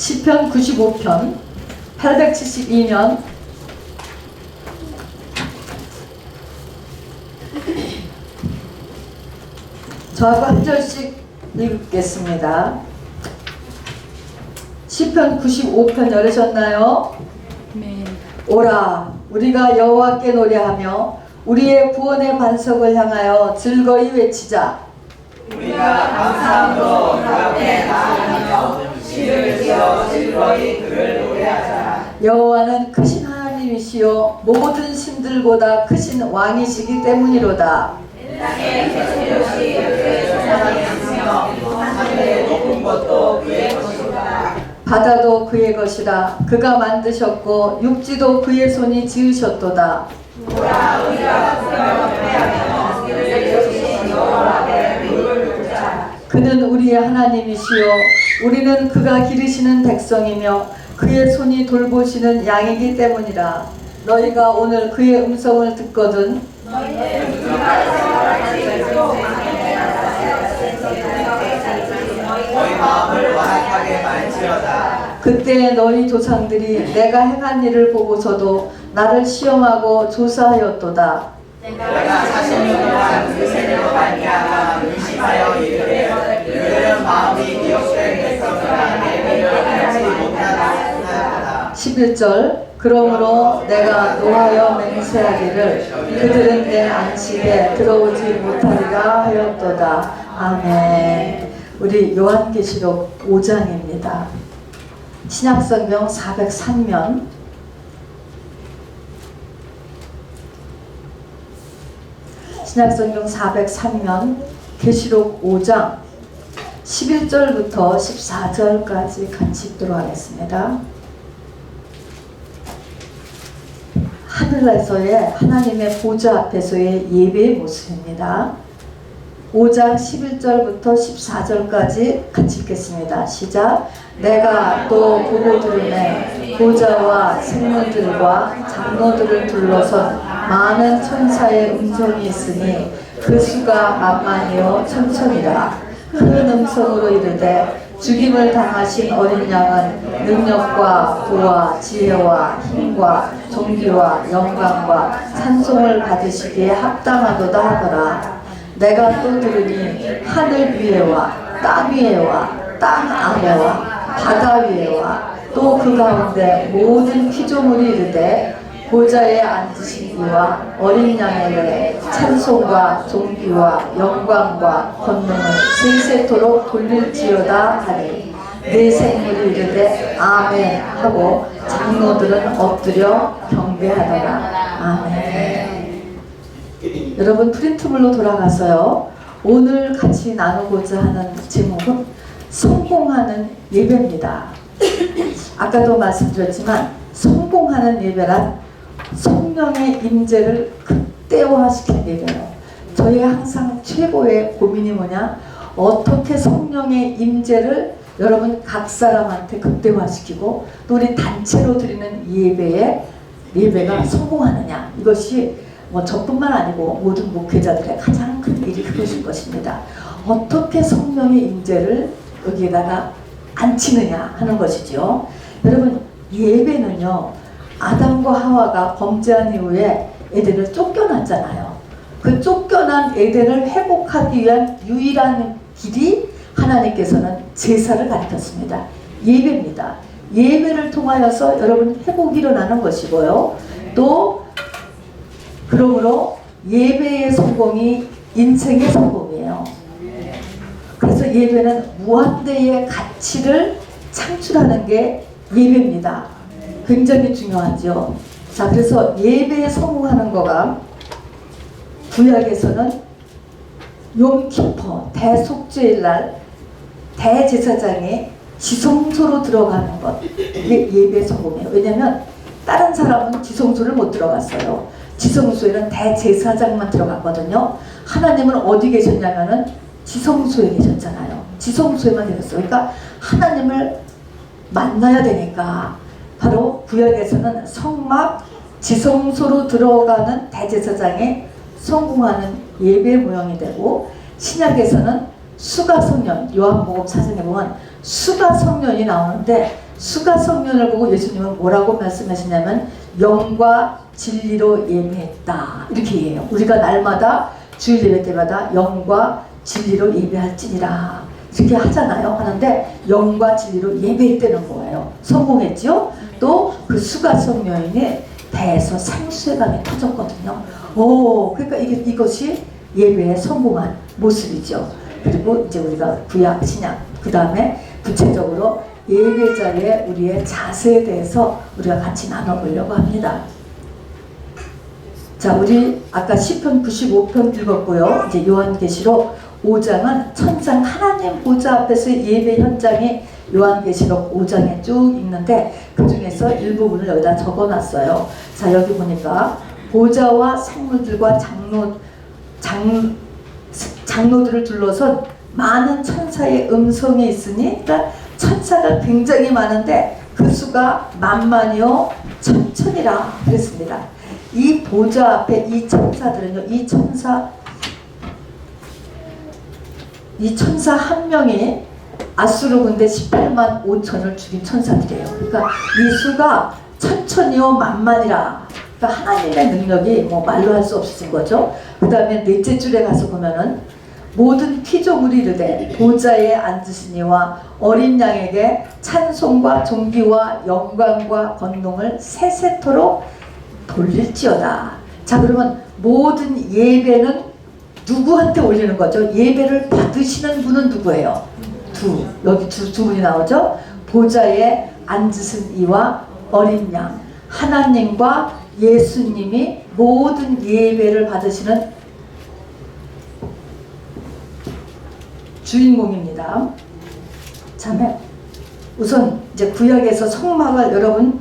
시편 95편 872면 저하고 한 절씩 읽겠습니다. 시편 95편 열으셨나요? 네. 오라 우리가 여호와께 노래하며 우리의 구원의 반석을 향하여 즐거이 외치자. 우리가 감사함으로 그 앞에 나아가며 시를 지어 즐거이 그를 노래하자. 여호와는 크신 하나님이시요 모든 신들보다 크신 왕이시기 때문이로다. 땅의 계시듯이 그의 조상이 있으며 하늘의 높은 것도 그의 것이다. 바다도 그의 것이라. 그가 만드셨고 육지도 그의 손이 지으셨도다. 오라 우리가 부르며 노래하며 그를 지으신 여호와께 무릎을 꿇자. 그는 우리의 하나님이시요 우리는 그가 기르시는 백성이며 그의 손이 돌보시는 양이기 때문이라. 너희가 오늘 그의 음성을 듣거든 너희 마음을 완악하게 말지어다. 그때 너희 조상들이 내가 행한 일을 보고서도 나를 시험하고 조사하였도다. 내가 40년 동안 그 세대로 말미암아 의심하여 이르되 그들은 마음이 미혹된 백성이라 내 일을 알지 못하다 생각하다. 11절 그러므로 내가 노하여 맹세하기를 그들은 내 안식에 들어오지 못하리라 하였도다. 아멘. 우리 요한계시록 5장입니다. 신약성경 403면 신약성경 403면 계시록 5장 11절부터 14절까지 같이 읽도록 하겠습니다. 하늘에서의 하나님의 보좌 앞에서의 예배의 모습입니다. 5장 11절부터 14절까지 같이 읽겠습니다. 시작. 내가 또 보고 들으매 보좌와 생물들과 장로들을 둘러선 많은 천사의 음성이 있으니 그 수가 만만이요 천천이라. 큰 음성으로 이르되 죽임을 당하신 어린 양은 능력과 부와 지혜와 힘과 존귀와 영광과 찬송을 받으시기에 합당하도다 하더라. 내가 또 들으니 하늘 위에와 땅 위에와 땅 아래와 바다 위에와 또 그 가운데 모든 피조물이 이르되 보좌에 앉으신 이와 어린 양에게 찬송과 존귀와 영광과 권능을 세세토록 돌릴지어다 하니 네 생물이 이르되 아멘 하고 장로들은 엎드려 경배하더라. 아멘. 여러분 프린트물로 돌아가서요. 오늘 같이 나누고자 하는 제목은 성공하는 예배입니다. 아까도 말씀드렸지만 성공하는 예배란 성령의 임재를 극대화시키는 예배예요. 저희 항상 최고의 고민이 뭐냐? 어떻게 성령의 임재를 여러분 각 사람한테 극대화시키고 또 우리 단체로 드리는 예배가 성공하느냐? 이것이 뭐 저뿐만 아니고 모든 목회자들의 가장 큰 일이 그것일 것입니다. 어떻게 성령의 임재를 여기에다가 앉히느냐 하는 것이죠. 여러분 예배는요. 아담과 하와가 범죄한 이후에 에덴을 쫓겨났잖아요. 그 쫓겨난 에덴을 회복하기 위한 유일한 길이 하나님께서는 제사를 가르쳤습니다. 예배입니다. 예배를 통하여서 여러분 회복이 일어나는 것이고요. 또 그러므로 예배의 성공이 인생의 성공이에요. 그래서 예배는 무한대의 가치를 창출하는 게 예배입니다. 굉장히 중요하죠. 자, 그래서 예배에 성공하는 거가 구약에서는 욤키퍼 대속죄일날 대제사장이 지성소로 들어가는 것, 이게 예배의 성공이에요. 왜냐하면 다른 사람은 지성소를 못 들어갔어요. 지성소에는 대제사장만 들어갔거든요. 하나님은 어디 계셨냐면은 지성소에 계셨잖아요. 지성소에만 계셨어요. 그러니까 하나님을 만나야 되니까 바로 구약에서는 성막 지성소로 들어가는 대제사장에 성공하는 예배 모형이 되고, 신약에서는 수가성년, 요한복음 4장에 보면 수가성년이 나오는데 수가성면을 보고 예수님은 뭐라고 말씀하시냐면 영과 진리로 예배했다 이렇게 얘기해요. 우리가 날마다 주일 예배 때마다 영과 진리로 예배할지니라 이렇게 하잖아요. 하는데 영과 진리로 예배했다는 거예요. 성공했죠. 또 그 수가성여인이 배에서 생수의감이 터졌거든요. 그러니까 이것이 예배에 성공한 모습이죠. 그리고 이제 우리가 구약, 신약, 그 다음에 구체적으로 예배 자리에 우리의 자세에 대해서 우리가 같이 나눠보려고 합니다. 자, 우리 아까 시편 95편 읽었고요. 이제 요한계시록 5장은 천상 하나님 보좌 앞에서 예배 현장이 요한계시록 5장에 쭉 있는데 그 중에서 일부분을 여기다 적어놨어요. 자, 여기 보니까 보좌와 생물들과 장로들을 둘러선 많은 천사의 음성이 있으니, 그러니까 천사가 굉장히 많은데 그 수가 만만이요 천천이라 그랬습니다. 이 보좌 앞에 이 천사들은요, 이 천사 한 명이 아수르 군대 18만 5천을 죽인 천사들이에요. 그러니까 이 수가 천천히요 만만이라. 그러니까 하나님의 능력이 뭐 말로 할 수 없으신 거죠. 그 다음에 넷째 줄에 가서 보면은 모든 피조물이 이르되 보좌에 앉으시니와 어린 양에게 찬송과 존귀와 영광과 권능을 세세토록 돌릴지어다. 자, 그러면 모든 예배는 누구한테 올리는 거죠? 예배를 받으시는 분은 누구예요? 여기 두 분이 나오죠? 보좌에 앉으신 이와 어린 양, 하나님과 예수님이 모든 예배를 받으시는 주인공입니다. 자, 우선 이제 구약에서 성막을 여러분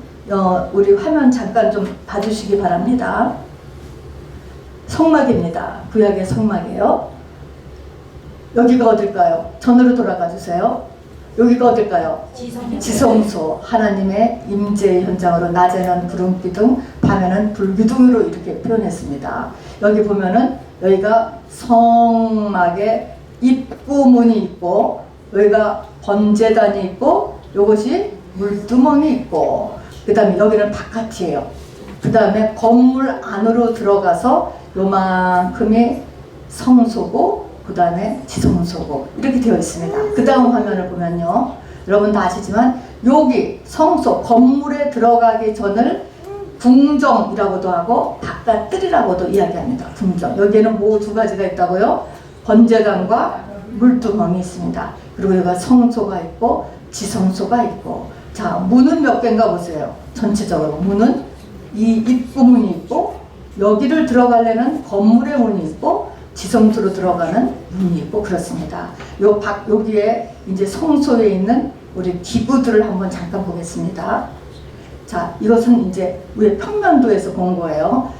우리 화면 잠깐 좀 봐주시기 바랍니다. 성막입니다. 구약의 성막이에요. 여기가 어딜까요? 전으로 돌아가 주세요. 여기가 어딜까요? 지성소. 하나님의 임재 현장으로 낮에는 구름기둥, 밤에는 불기둥으로 이렇게 표현했습니다. 여기 보면은 여기가 성막의 입구문이 있고, 여기가 번제단이 있고, 요것이 물두멍이 있고, 그 다음에 여기는 바깥이에요. 그 다음에 건물 안으로 들어가서 요만큼이 성소고, 그 다음에 지성소고 이렇게 되어 있습니다. 그 다음 화면을 보면요, 여러분 다 아시지만 여기 성소 건물에 들어가기 전을 궁정이라고도 하고 바깥뜰이라고도 이야기합니다. 궁정. 여기에는 뭐 두 가지가 있다고요? 번제단과 물두멍이 있습니다. 그리고 여기가 성소가 있고 지성소가 있고. 자, 문은 몇 개인가 보세요. 전체적으로 문은 이 입구문이 있고, 여기를 들어가려는 건물의 문이 있고, 지성소로 들어가는 문이 있고 그렇습니다. 여기에 이제 성소에 있는 우리 기구들을 한번 잠깐 보겠습니다. 자, 이것은 이제 위에 평면도에서 본 거예요.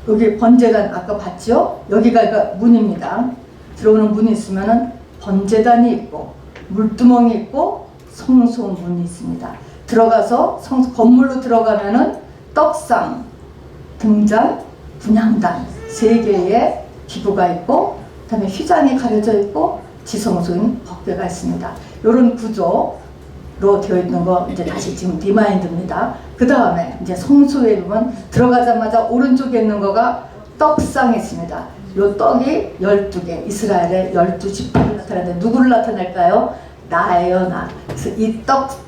여기 번제단 아까 봤죠? 여기가 문입니다. 들어오는 문이 있으면은 번제단이 있고 물두멍이 있고 성소 문이 있습니다. 들어가서 건물로 들어가면은 떡상, 등잔, 분향단 세 개의 기구가 있고, 그 다음에 휘장이 가려져 있고, 지성소인 법궤가 있습니다. 이런 구조로 되어 있는 거 이제 다시 지금 리마인드입니다. 그 다음에 이제 성소에 보면 들어가자마자 오른쪽에 있는 거가 떡상이 있습니다. 요 떡이 12개, 이스라엘의 12지파를 나타내는데 누구를 나타낼까요? 나예요, 나. 그래서 이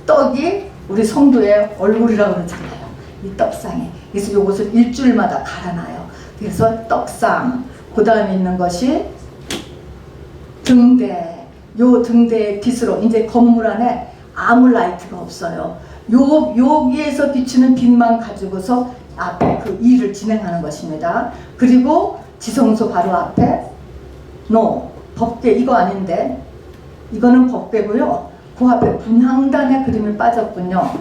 떡이 우리 성도의 얼굴이라고 그러잖아요. 이 떡상에. 그래서 요것을 일주일마다 갈아놔요. 그래서 떡상. 그 다음에 있는 것이 등대. 요 등대의 빛으로 이제 건물 안에 아무 라이트가 없어요. 여기에서 비추는 빛만 가지고서 앞에 그 일을 진행하는 것입니다. 그리고 지성소 바로 앞에 법궤 이거 아닌데 이거는 법궤고요. 그 앞에 분향단의 그림이 빠졌군요.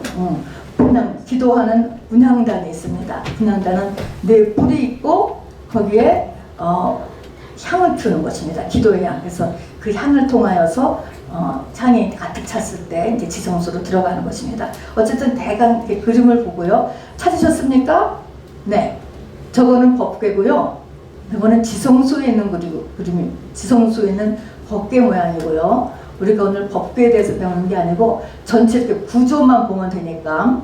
기도하는 분향단이 있습니다. 분향단은 네 뿔이 있고 거기에 향을 피우는 것입니다. 기도의 향. 그래서 그 향을 통하여서 향이 가득 찼을 때 이제 지성소로 들어가는 것입니다. 어쨌든 대강 이렇게 그림을 보고요. 찾으셨습니까? 네. 저거는 법궤고요. 이거는 지성소에 있는 그림이 지성소에 있는 법궤 모양이고요. 우리가 오늘 법궤에 대해서 배우는 게 아니고 전체 이렇게 구조만 보면 되니까.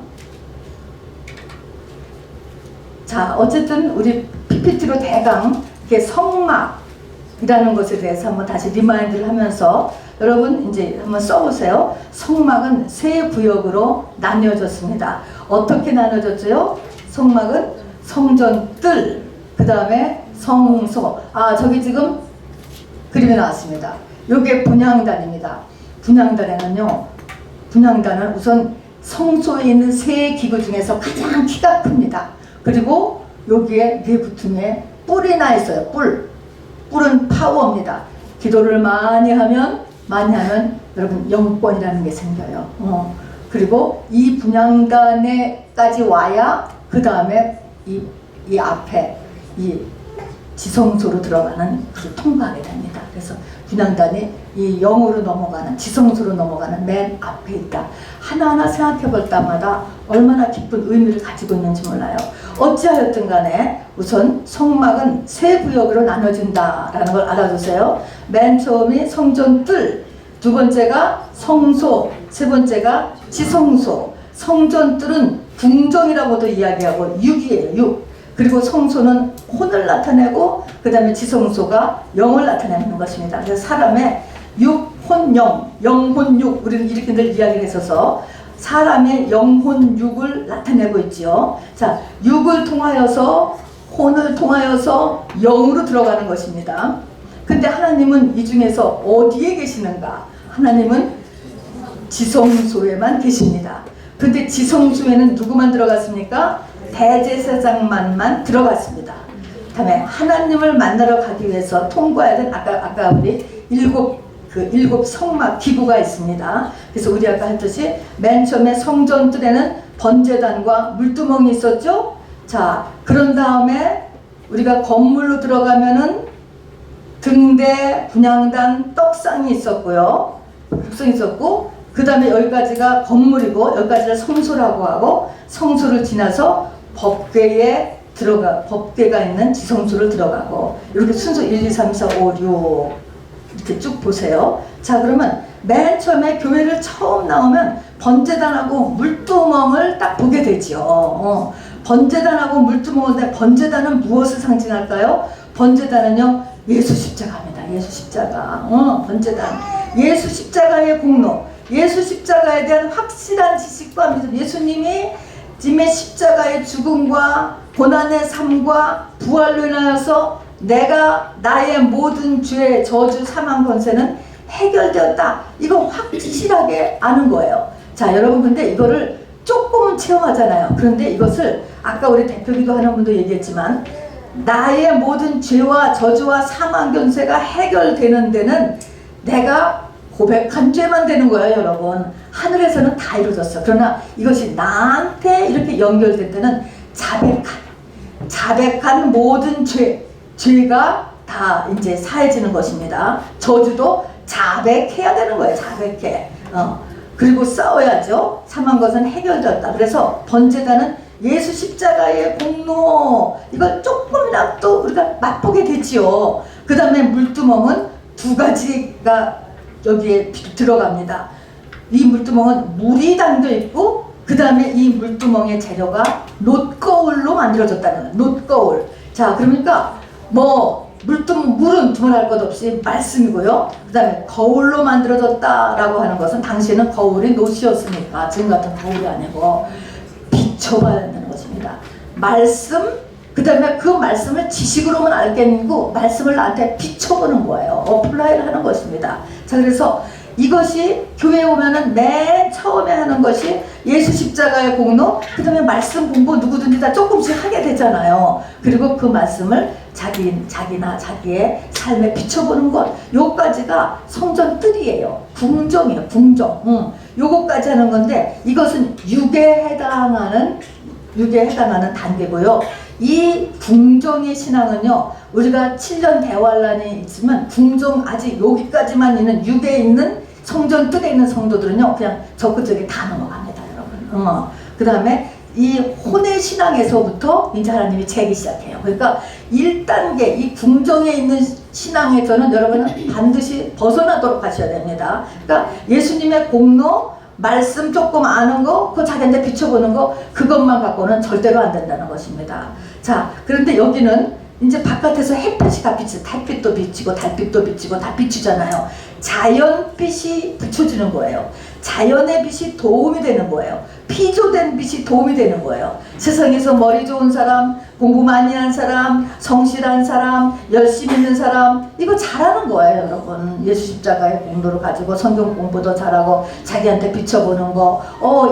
자, 어쨌든 우리 PPT로 대강 이렇게 성막이라는 것에 대해서 한번 다시 리마인드를 하면서 여러분 이제 한번 써보세요. 성막은 세 구역으로 나뉘어졌습니다. 어떻게 나눠졌죠? 성막은 성전뜰, 그 다음에 성소. 아, 저기 지금 그림이 나왔습니다. 요게 분향단입니다. 분향단은 우선 성소에 있는 세 기구 중에서 가장 키가 큽니다. 그리고 여기에 네 부퉁에 뿔이 나 있어요. 뿔은 파워입니다. 기도를 많이 하면 여러분 영권이라는 게 생겨요. 그리고 이 분향단에까지 와야 그 다음에 이 앞에 이 지성소로 들어가는 그 통과하게 됩니다. 그래서 분향단이 이 영으로 넘어가는 지성소로 넘어가는 맨 앞에 있다. 하나하나 생각해 볼 때마다 얼마나 깊은 의미를 가지고 있는지 몰라요. 어찌하였든 간에 우선 성막은 세 구역으로 나눠진다라는 걸 알아두세요. 맨 처음이 성전뜰, 두 번째가 성소, 세 번째가 지성소. 성전뜰은 궁정이라고도 이야기하고 육이에요. 육. 그리고 성소는 혼을 나타내고 그 다음에 지성소가 영을 나타내는 것입니다. 그래서 사람의 육, 혼, 영, 영혼, 육, 우리는 이렇게 늘 이야기를 했어서 사람의 영혼, 육을 나타내고 있지요. 자, 육을 통하여서 혼을 통하여서 영으로 들어가는 것입니다. 근데 하나님은 이 중에서 어디에 계시는가? 하나님은 지성소에만 계십니다. 근데 지성소에는 누구만 들어갔습니까? 대제사장만만 들어갔습니다. 다음에 하나님을 만나러 가기 위해서 통과해야 된 아까 우리 일곱 성막 기구가 있습니다. 그래서 우리 아까 했듯이 맨 처음에 성전뜰에는 번제단과 물두멍이 있었죠. 자, 그런 다음에 우리가 건물로 들어가면은 등대, 분향단, 떡상이 있었고요. 떡상이 있었고, 그 다음에 여기까지가 건물이고 여기까지를 성소라고 하고, 성소를 지나서 법궤가 있는 지성소를 들어가고, 이렇게 순서 1, 2, 3, 4, 5, 6 이렇게 쭉 보세요. 자, 그러면 맨 처음에 교회를 처음 나오면 번제단하고 물두멍을 딱 보게 되죠. 번제단하고 물두멍인데 번제단은 무엇을 상징할까요? 번제단은요, 예수 십자가입니다. 예수 십자가. 번제단. 예수 십자가의 공로, 예수 십자가에 대한 확실한 지식과 믿음. 예수님의 십자가의 죽음과 고난의 삶과 부활로 인하여서 내가 나의 모든 죄, 저주, 사망 권세는 해결되었다. 이거 확실하게 아는 거예요. 자, 여러분, 근데 이거를 조금은 체험하잖아요. 그런데 이것을 아까 우리 대표기도 하는 분도 얘기했지만, 나의 모든 죄와 저주와 사망 권세가 해결되는 데는 내가 고백한 죄만 되는 거예요, 여러분. 하늘에서는 다 이루어졌어. 그러나 이것이 나한테 이렇게 연결될 때는 자백한 모든 죄가 다 이제 사해지는 것입니다. 저주도 자백해야 되는 거예요. 자백해. 그리고 싸워야죠. 사망 것은 해결되었다. 그래서 번제단은 예수 십자가의 공로, 이걸 조금이라도 우리가 맛보게 되지요. 그 다음에 물두멍은 두 가지가 여기에 들어갑니다. 이 물두멍은 물이 담겨 있고, 그 다음에 이 물두멍의 재료가 놋거울로 만들어졌다는 거예요. 놋거울. 자, 그러니까 물은 두말할 것 없이 말씀이고요. 그 다음에 거울로 만들어졌다라고 하는 것은 당시에는 거울이 놋이었으니까 지금 같은 거울이 아니고 비춰봐야 된다는 것입니다. 말씀, 그 다음에 그 말씀을 지식으로만 알겠고 말씀을 나한테 비춰보는 거예요. 어플라이를 하는 것입니다. 자, 그래서 이것이 교회에 오면은 맨 처음에 하는 것이 예수 십자가의 공로, 그 다음에 말씀 공부 누구든지 다 조금씩 하게 되잖아요. 그리고 그 말씀을 자기나 자기의 삶에 비춰보는 것, 요까지가 성전 뜰이에요. 궁정이에요. 궁정. 요거까지 하는 건데, 이것은 육에 해당하는 단계고요. 이 궁정의 신앙은요, 우리가 7년 대환란이 있지만 궁정 아직 여기까지만 있는 육에 있는 성전 뜰에 있는 성도들은요, 그냥 적극적이 다 넘어갑니다, 여러분. 그 다음에 이 혼의 신앙에서부터 이제 하나님이 재기 시작해요. 그러니까 1단계 이 궁정에 있는 신앙에서는 여러분은 반드시 벗어나도록 하셔야 됩니다. 그러니까 예수님의 공로, 말씀 조금 아는 거, 그 자기한테 비춰보는 거, 그것만 갖고는 절대로 안 된다는 것입니다. 자, 그런데 여기는 이제 바깥에서 햇빛이 다 비치, 달빛도 비치고 달빛도 비치고 다 비추잖아요. 자연빛이 비춰주는 거예요. 자연의 빛이 도움이 되는 거예요. 피조된 빛이 도움이 되는 거예요. 세상에서 머리 좋은 사람, 공부 많이 한 사람, 성실한 사람, 열심히 있는 사람, 이거 잘하는 거예요, 여러분. 예수 십자가의 공로를 가지고 성경 공부도 잘하고 자기한테 비춰보는 거,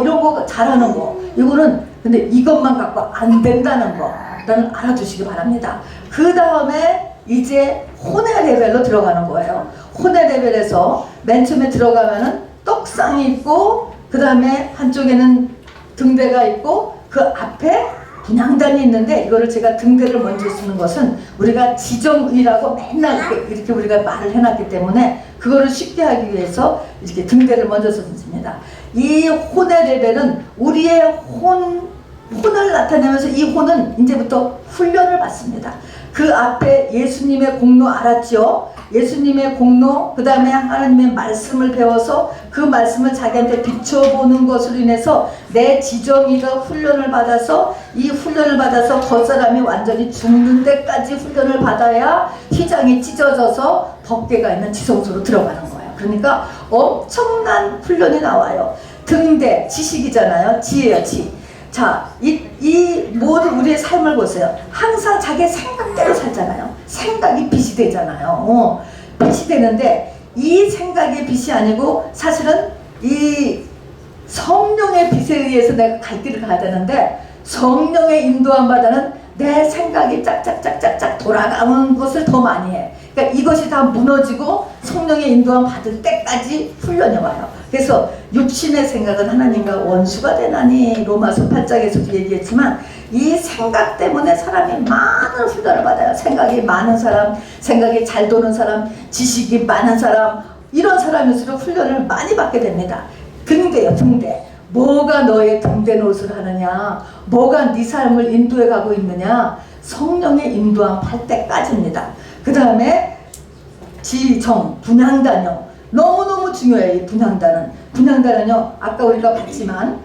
이런 거 잘하는 거. 이거는 근데 이것만 갖고 안 된다는 거, 일단 알아두시기 바랍니다. 그 다음에 이제 혼의 레벨로 들어가는 거예요. 혼의 레벨에서 맨 처음에 들어가면은 떡상이 있고, 그 다음에 한쪽에는 등대가 있고, 그 앞에 분향단이 있는데, 이거를 제가 등대를 먼저 쓰는 것은 우리가 지정의라고 맨날 이렇게 우리가 말을 해놨기 때문에 그거를 쉽게 하기 위해서 이렇게 등대를 먼저 썼습니다. 이 혼의 레벨은 우리의 혼을 나타내면서 이 혼은 이제부터 훈련을 받습니다. 그 앞에 예수님의 공로 알았죠? 예수님의 공로, 그 다음에 하나님의 말씀을 배워서 그 말씀을 자기한테 비춰보는 것으로 인해서 내 지정의가 훈련을 받아서 이 훈련을 받아서 겉사람이 완전히 죽는 데까지 훈련을 받아야 휘장이 찢어져서 법궤가 있는 지성소로 들어가는 거예요. 그러니까 엄청난 훈련이 나와요. 등대, 지식이잖아요. 지예요, 지. 자, 이 모든 우리의 삶을 보세요. 항상 자기 생각대로 살잖아요. 생각이 빛이 되잖아요. 빛이 되는데 이 생각의 빛이 아니고 사실은 이 성령의 빛에 의해서 내가 갈 길을 가야 되는데 성령의 인도함 받아는 내 생각이 짝짝짝짝짝 돌아가는 것을 더 많이 해. 그러니까 이것이 다 무너지고 성령의 인도함 받을 때까지 훈련이 와요. 그래서 육신의 생각은 하나님과 원수가 되나니 로마서 8장에서도 얘기했지만 이 생각 때문에 사람이 많은 훈련을 받아요. 생각이 많은 사람, 생각이 잘 도는 사람, 지식이 많은 사람, 이런 사람일수록 훈련을 많이 받게 됩니다. 등대요, 등대. 뭐가 너의 등대 노릇을 하느냐, 뭐가 네 삶을 인도해 가고 있느냐, 성령의 인도함 받을 때까지입니다. 그 다음에 지정, 분향단요. 너무너무 중요해요. 이 분향단은. 분향단은요, 아까 우리가 봤지만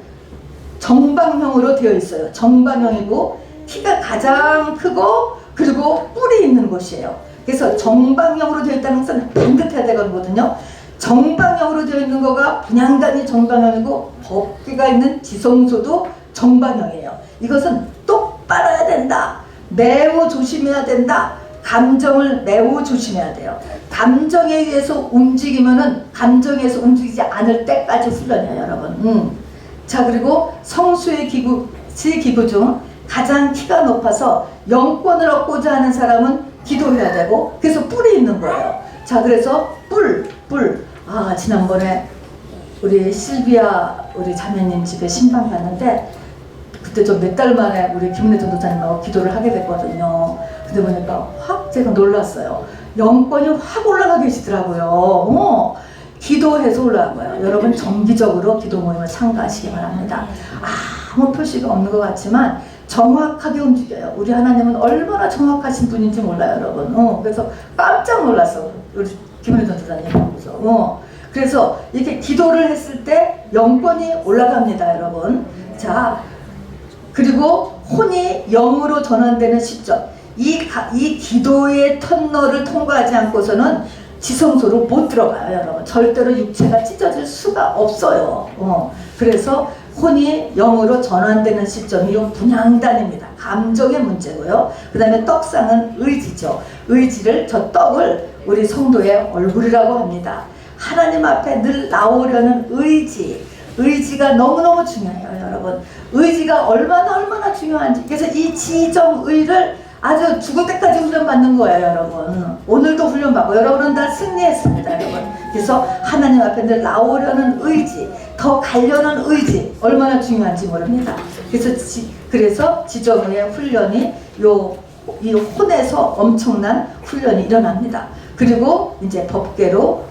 정방형으로 되어 있어요. 정방형이고 키가 가장 크고 그리고 뿔이 있는 곳이에요. 그래서 정방형으로 되어 있다는 것은 반듯해야 되거든요. 정방형으로 되어 있는 거가 분향단이 정방형이고 법궤가 있는 지성소도 정방형이에요. 이것은 똑바로 해야 된다. 매우 조심해야 된다. 감정을 매우 조심해야 돼요. 감정에 의해서 움직이면은 감정에 의해서 움직이지 않을 때까지 훈련이에요, 여러분. 자, 그리고 성수의 기구 중 가장 키가 높아서 영권을 얻고자 하는 사람은 기도해야 되고, 그래서 뿔이 있는 거예요. 자, 그래서 뿔. 지난번에 우리 실비아 우리 자매님 집에 신방 갔는데 그때 좀 몇 달 만에 우리 김은혜 전도사님하고 기도를 하게 됐거든요. 근데 보니까 확 제가 놀랐어요. 영권이 확 올라가 계시더라고요. 기도해서 올라간 거예요. 여러분 정기적으로 기도 모임을 참가하시기 바랍니다. 아무 표시가 없는 것 같지만 정확하게 움직여요. 우리 하나님은 얼마나 정확하신 분인지 몰라요, 여러분. 그래서 깜짝 놀랐어. 우리 김은혜 전도사님 보면서. 그래서 이렇게 기도를 했을 때 영권이 올라갑니다, 여러분. 자, 그리고 혼이 영으로 전환되는 시점. 이 기도의 터널을 통과하지 않고서는 지성소로 못 들어가요, 여러분. 절대로 육체가 찢어질 수가 없어요. 그래서 혼이 영으로 전환되는 시점이 이 분향단입니다. 감정의 문제고요. 그 다음에 떡상은 의지죠. 저 떡을 우리 성도의 얼굴이라고 합니다. 하나님 앞에 늘 나오려는 의지가 너무너무 중요해요, 여러분. 의지가 얼마나 중요한지. 그래서 이 지정의를 아주 죽을 때까지 훈련받는 거예요, 여러분. 오늘도 훈련받고 여러분은 다 승리했습니다, 여러분. 그래서 하나님 앞에 늘 나오려는 의지, 더 가려는 의지 얼마나 중요한지 모릅니다. 그래서 지정의의 훈련이 이 혼에서 엄청난 훈련이 일어납니다. 그리고 이제 법궤로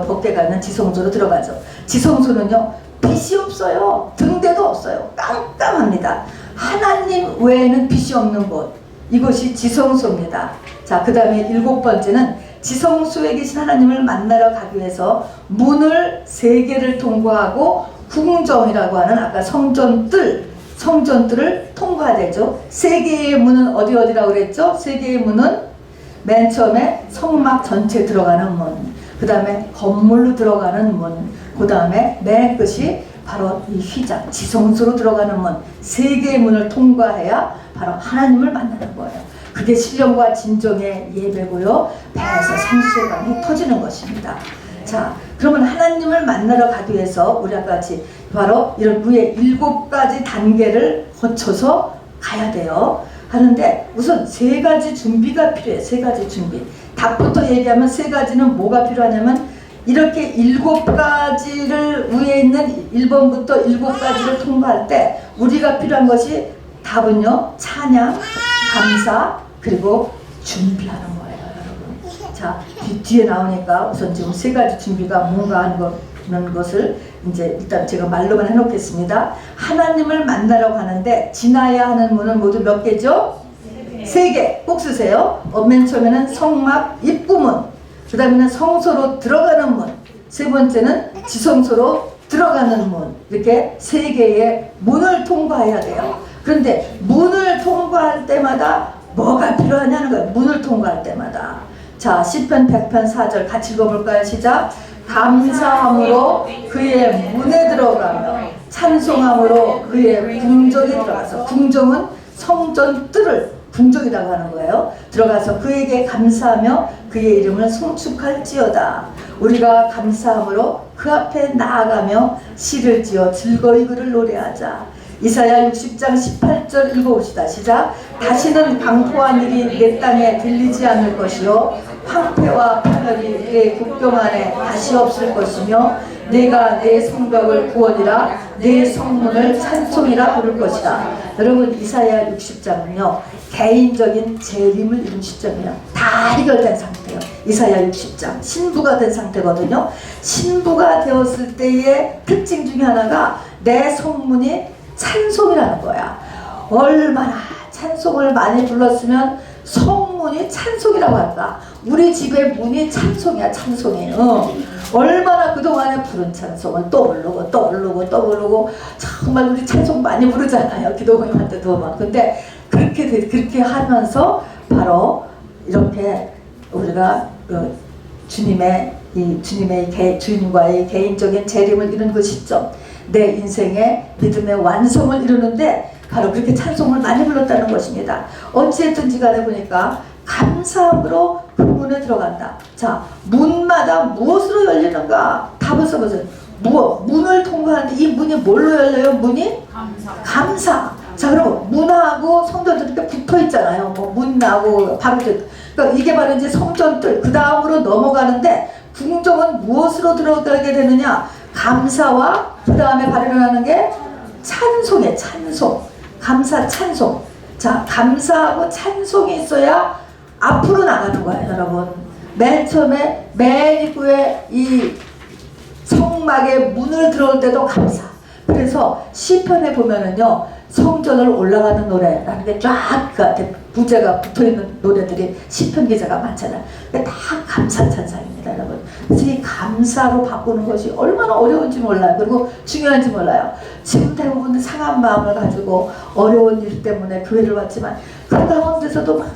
법궤가 있는 지성소로 들어가죠. 지성소는요, 빛이 없어요. 등대도 없어요. 깜깜합니다. 하나님 외에는 빛이 없는 곳. 이것이 지성소입니다. 자, 그 다음에 7번째는 지성소에 계신 하나님을 만나러 가기 위해서 문을 3개를 통과하고 궁정이라고 하는 아까 성전들을 통과해야 되죠. 3개의 문은 어디라고 그랬죠? 3개의 문은 맨 처음에 성막 전체 들어가는 문, 그 다음에 건물로 들어가는 문, 그 다음에 맨 끝이 바로 이 휘장, 지성소로 들어가는 문, 3개의 문을 통과해야 바로 하나님을 만나는 거예요. 그게 신령과 진정의 예배고요. 배에서 생수의 강이 터지는 것입니다. 자, 그러면 하나님을 만나러 가기 위해서 우리 아까 같이 바로 이런 위에 7가지 단계를 거쳐서 가야 돼요. 하는데 우선 3가지 준비가 필요해요. 3가지 준비. 답부터 얘기하면 3가지는 뭐가 필요하냐면 이렇게 7가지를 위에 있는 1번부터 7가지를 통과할 때 우리가 필요한 것이 답은요. 찬양, 감사, 그리고 준비하는 거예요, 여러분. 자, 뒤에 나오니까 우선 지금 3가지 준비가 뭔가 하는 것을 이제 일단 제가 말로만 해놓겠습니다. 하나님을 만나러 가는데 지나야 하는 문은 모두 몇 개죠? 3개. 꼭 쓰세요. 맨 처음에는 성막 입구문, 그 다음에는 성소로 들어가는 문, 3번째는 지성소로 들어가는 문. 이렇게 3개의 문을 통과해야 돼요. 그런데 문을 통과할 때마다 뭐가 필요하냐는 거예요. 문을 통과할 때마다. 자, 시편 100편 4절 같이 읽어볼까요? 시작. 감사함으로 그의 문에 들어가며 찬송함으로 그의 궁정에 들어가서, 궁정은 성전 뜰을 궁정이라고 하는 거예요. 들어가서 그에게 감사하며 그의 이름을 송축할지어다. 우리가 감사함으로 그 앞에 나아가며 시를 지어 즐거이 그를 노래하자. 이사야 60장 18절 읽어봅시다. 시작. 다시는 강포한 일이 내 땅에 들리지 않을 것이요 황폐와 파멸이 내 국경 안에 다시 없을 것이며 내가 내 성벽을 구원이라 내 성문을 찬송이라 부를 것이다. 여러분, 이사야 60장은요 개인적인 재림을 이룬 시점이에요. 다 해결된 상태예요. 이사야 60장 신부가 된 상태거든요. 신부가 되었을 때의 특징 중에 하나가 내 성문이 찬송이라는 거야. 얼마나 찬송을 많이 불렀으면 성문이 찬송이라고 할까? 우리 집의 문이 찬송이야, 찬송이. 얼마나 그동안에 부른 찬송을 또 부르고 정말 우리 찬송 많이 부르잖아요. 기도원님한테도 막. 근데 그렇게 하면서 바로 이렇게 우리가 주님과의 개인적인 재림을 이룬 그 시점, 내 인생의 믿음의 완성을 이루는데 바로 그렇게 찬송을 많이 불렀다는 것입니다. 어찌했든지 간에 보니까 감사함으로 그 문에 들어간다. 자, 문마다 무엇으로 열리는가? 답을 써보세요. 문을 통과하는데 이 문이 뭘로 열려요? 문이? 감사. 자, 그럼 문하고 성전들 이렇게 붙어 있잖아요. 뭐 문하고 바로 그러니까 이게 바로 이제 성전들 그 다음으로 넘어가는데 궁정은 무엇으로 들어가게 되느냐? 감사와 그 다음에 발현하는 게 찬송이에요. 찬송. 감사, 찬송. 자, 감사하고 찬송이 있어야 앞으로 나가는 거예요, 여러분. 맨 처음에 맨 입구에 이 성막의 문을 들어올 때도 감사. 그래서 시편에 보면은요 성전을 올라가는 노래라는 게 쫙 부제가 붙어있는 노래들이 시편 기자가 많잖아요. 다 감사 찬사입니다, 여러분. 그래서 이 감사로 바꾸는 것이 얼마나 어려운지 몰라요. 그리고 중요한지 몰라요. 지금 대부분 상한 마음을 가지고 어려운 일 때문에 교회를 왔지만 그 가운데서도 막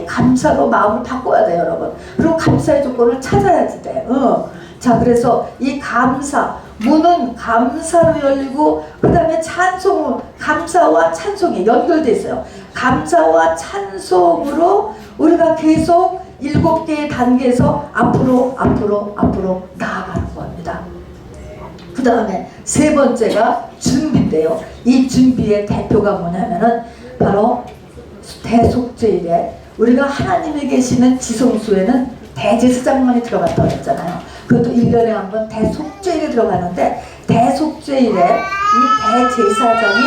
감사로 마음을 바꿔야 돼요, 여러분. 그리고 감사의 조건을 찾아야지 돼. 자, 그래서 이 감사, 문은 감사로 열리고 그 다음에 찬송, 감사와 찬송이 연결되어 있어요. 감사와 찬송으로 우리가 계속 7개의 단계에서 앞으로 나아가는 겁니다. 그 다음에 3번째가 준비인데요. 이 준비의 대표가 뭐냐면은 바로 대속죄일에 우리가 하나님이 계시는 지성소에는 대제사장만이 들어갔다고 했잖아요. 그것도 1년에 한 번 대속죄일에 들어가는데 대속죄일에 이 대제사장이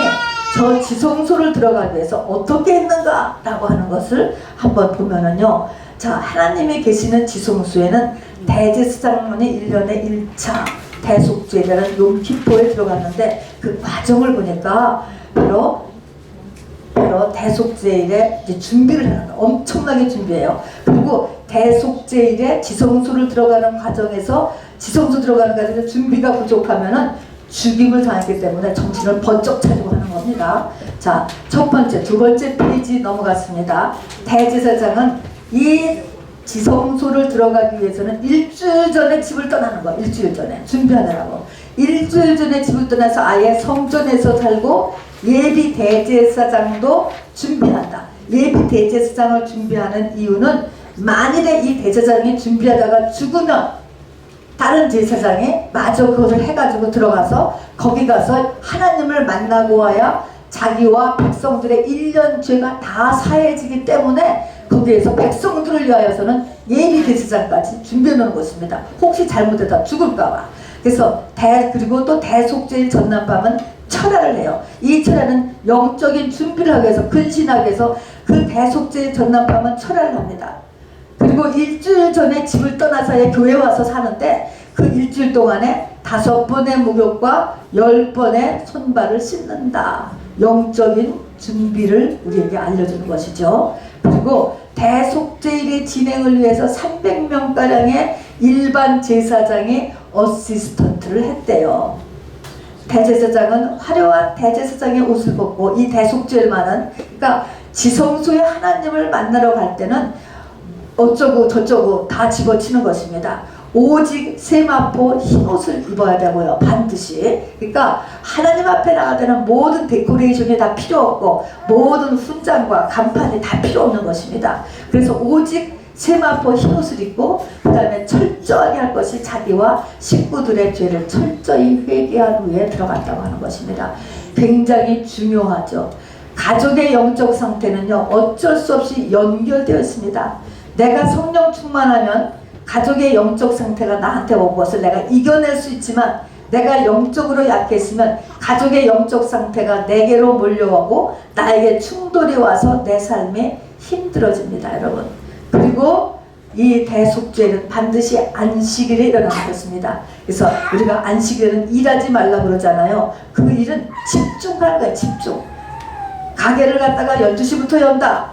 저 지성소를 들어가기 위해서 어떻게 했는가 라고 하는 것을 한번 보면은요, 자, 하나님이 계시는 지성소에는 대제사장만이 1년에 1차 대속죄일이라는 용키포에 들어갔는데 그 과정을 보니까 바로 바로 대속제일에 이제 준비를 하는 거예요. 엄청나게 준비해요. 그리고 대속제일에 지성소를 들어가는 과정에서 준비가 부족하면은 죽임을 당했기 때문에 정신을 번쩍 차리고 하는 겁니다. 자, 첫 번째, 두 번째 페이지 넘어갔습니다. 대제사장은 이 지성소를 들어가기 위해서는 일주일 전에 집을 떠나는 거예요. 일주일 전에 준비하느라고. 일주일 전에 집을 떠나서 아예 성전에서 살고 예비 대제사장도 준비한다. 예비 대제사장을 준비하는 이유는 만일에 이 대제사장이 준비하다가 죽으면 다른 제사장이 마저 그것을 해가지고 들어가서 거기 가서 하나님을 만나고 와야 자기와 백성들의 1년 죄가 다 사해지기 때문에 거기에서 백성들을 위하여서는 예비 대제사장까지 준비해 놓은 것입니다. 혹시 잘못하다 죽을까봐. 그래서 그리고 또 대속제일 전날밤은 철야를 해요. 이 철야는 영적인 준비를 하기 위해서 근신하기 위해서 그 대속제일 전날밤은 철야를 합니다. 그리고 일주일 전에 집을 떠나서 교회에 와서 사는데 그 일주일 동안에 5번의 목욕과 10번의 손발을 씻는다. 영적인 준비를 우리에게 알려주는 것이죠. 그리고 대속제일의 진행을 위해서 300명가량의 일반 제사장이 어시스턴트를 했대요. 대제사장은 화려한 대제사장의 옷을 벗고 이 대속제일만은, 그러니까 지성소에 하나님을 만나러 갈 때는 어쩌고 저쩌고 다 집어치는 것입니다. 오직 세마포 흰옷을 입어야 되고요. 반드시. 그러니까 하나님 앞에 나갈 때는 모든 데코레이션이 다 필요 없고 모든 훈장과 간판이 다 필요 없는 것입니다. 그래서 오직 세마포 흰옷을 입고 그 다음에 철저하게 할 것이 자기와 식구들의 죄를 철저히 회개한 후에 들어간다고 하는 것입니다. 굉장히 중요하죠. 가족의 영적 상태는요, 어쩔 수 없이 연결되어 있습니다. 내가 성령 충만하면 가족의 영적 상태가 나한테 온 것을 내가 이겨낼 수 있지만, 내가 영적으로 약했으면 가족의 영적 상태가 내게로 몰려오고 나에게 충돌이 와서 내 삶이 힘들어집니다, 여러분. 그리고 이 대속죄는 반드시 안식일에 일어나는 것입니다. 그래서 우리가 안식일에는 일하지 말라고 그러잖아요. 그 일은 집중하는 거예요. 집중. 가게를 갖다가 12시부터 연다.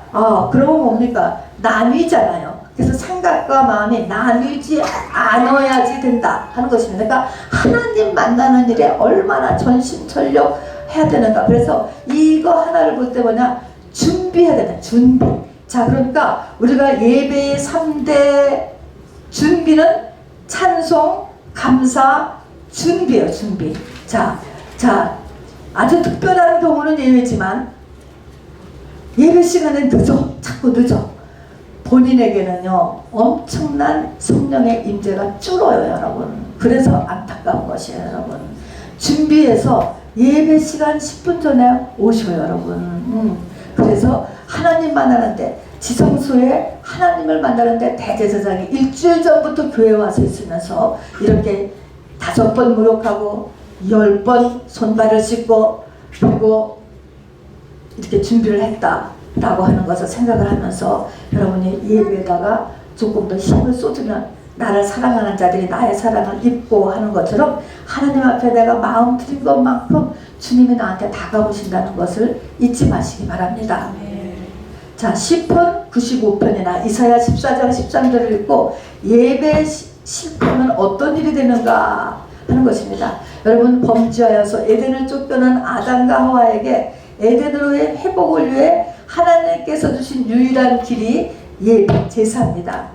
그러면 뭡니까? 나뉘잖아요. 그래서 생각과 마음이 나뉘지 않아야지 된다 하는 것입니다. 그러니까 하나님 만나는 일에 얼마나 전심전력 해야 되는가. 그래서 이거 하나를 볼 때 뭐냐? 준비해야 된다. 준비. 자, 그러니까 우리가 예배의 3대 준비는 찬송, 감사, 준비예요. 준비. 자, 아주 특별한 경우는 예외지만 예배 시간에 자꾸 늦어. 본인에게는요, 엄청난 성령의 임재가 줄어요, 여러분. 그래서 안타까운 것이에요, 여러분. 준비해서 예배 시간 10분 전에 오셔요, 여러분. 그래서 하나님 만나는데, 지성소에 하나님을 만나는데 대제사장이 일주일 전부터 교회에 와서 있으면서 이렇게 5번 목욕하고 10번 손발을 씻고 그리고 이렇게 준비를 했다라고 하는 것을 생각을 하면서 여러분이 예배에다가 조금 더 힘을 쏟으면 나를 사랑하는 자들이 나의 사랑을 입고 하는 것처럼 하나님 앞에 내가 마음 드린 것만큼 주님이 나한테 다가오신다는 것을 잊지 마시기 바랍니다. 자, 시편 95편이나 이사야 14장 13절을 읽고 예배 실패는 어떤 일이 되는가 하는 것입니다. 여러분, 범죄하여서 에덴을 쫓겨난 아담과 하와에게 에덴으로의 회복을 위해 하나님께서 주신 유일한 길이 예배, 제사입니다.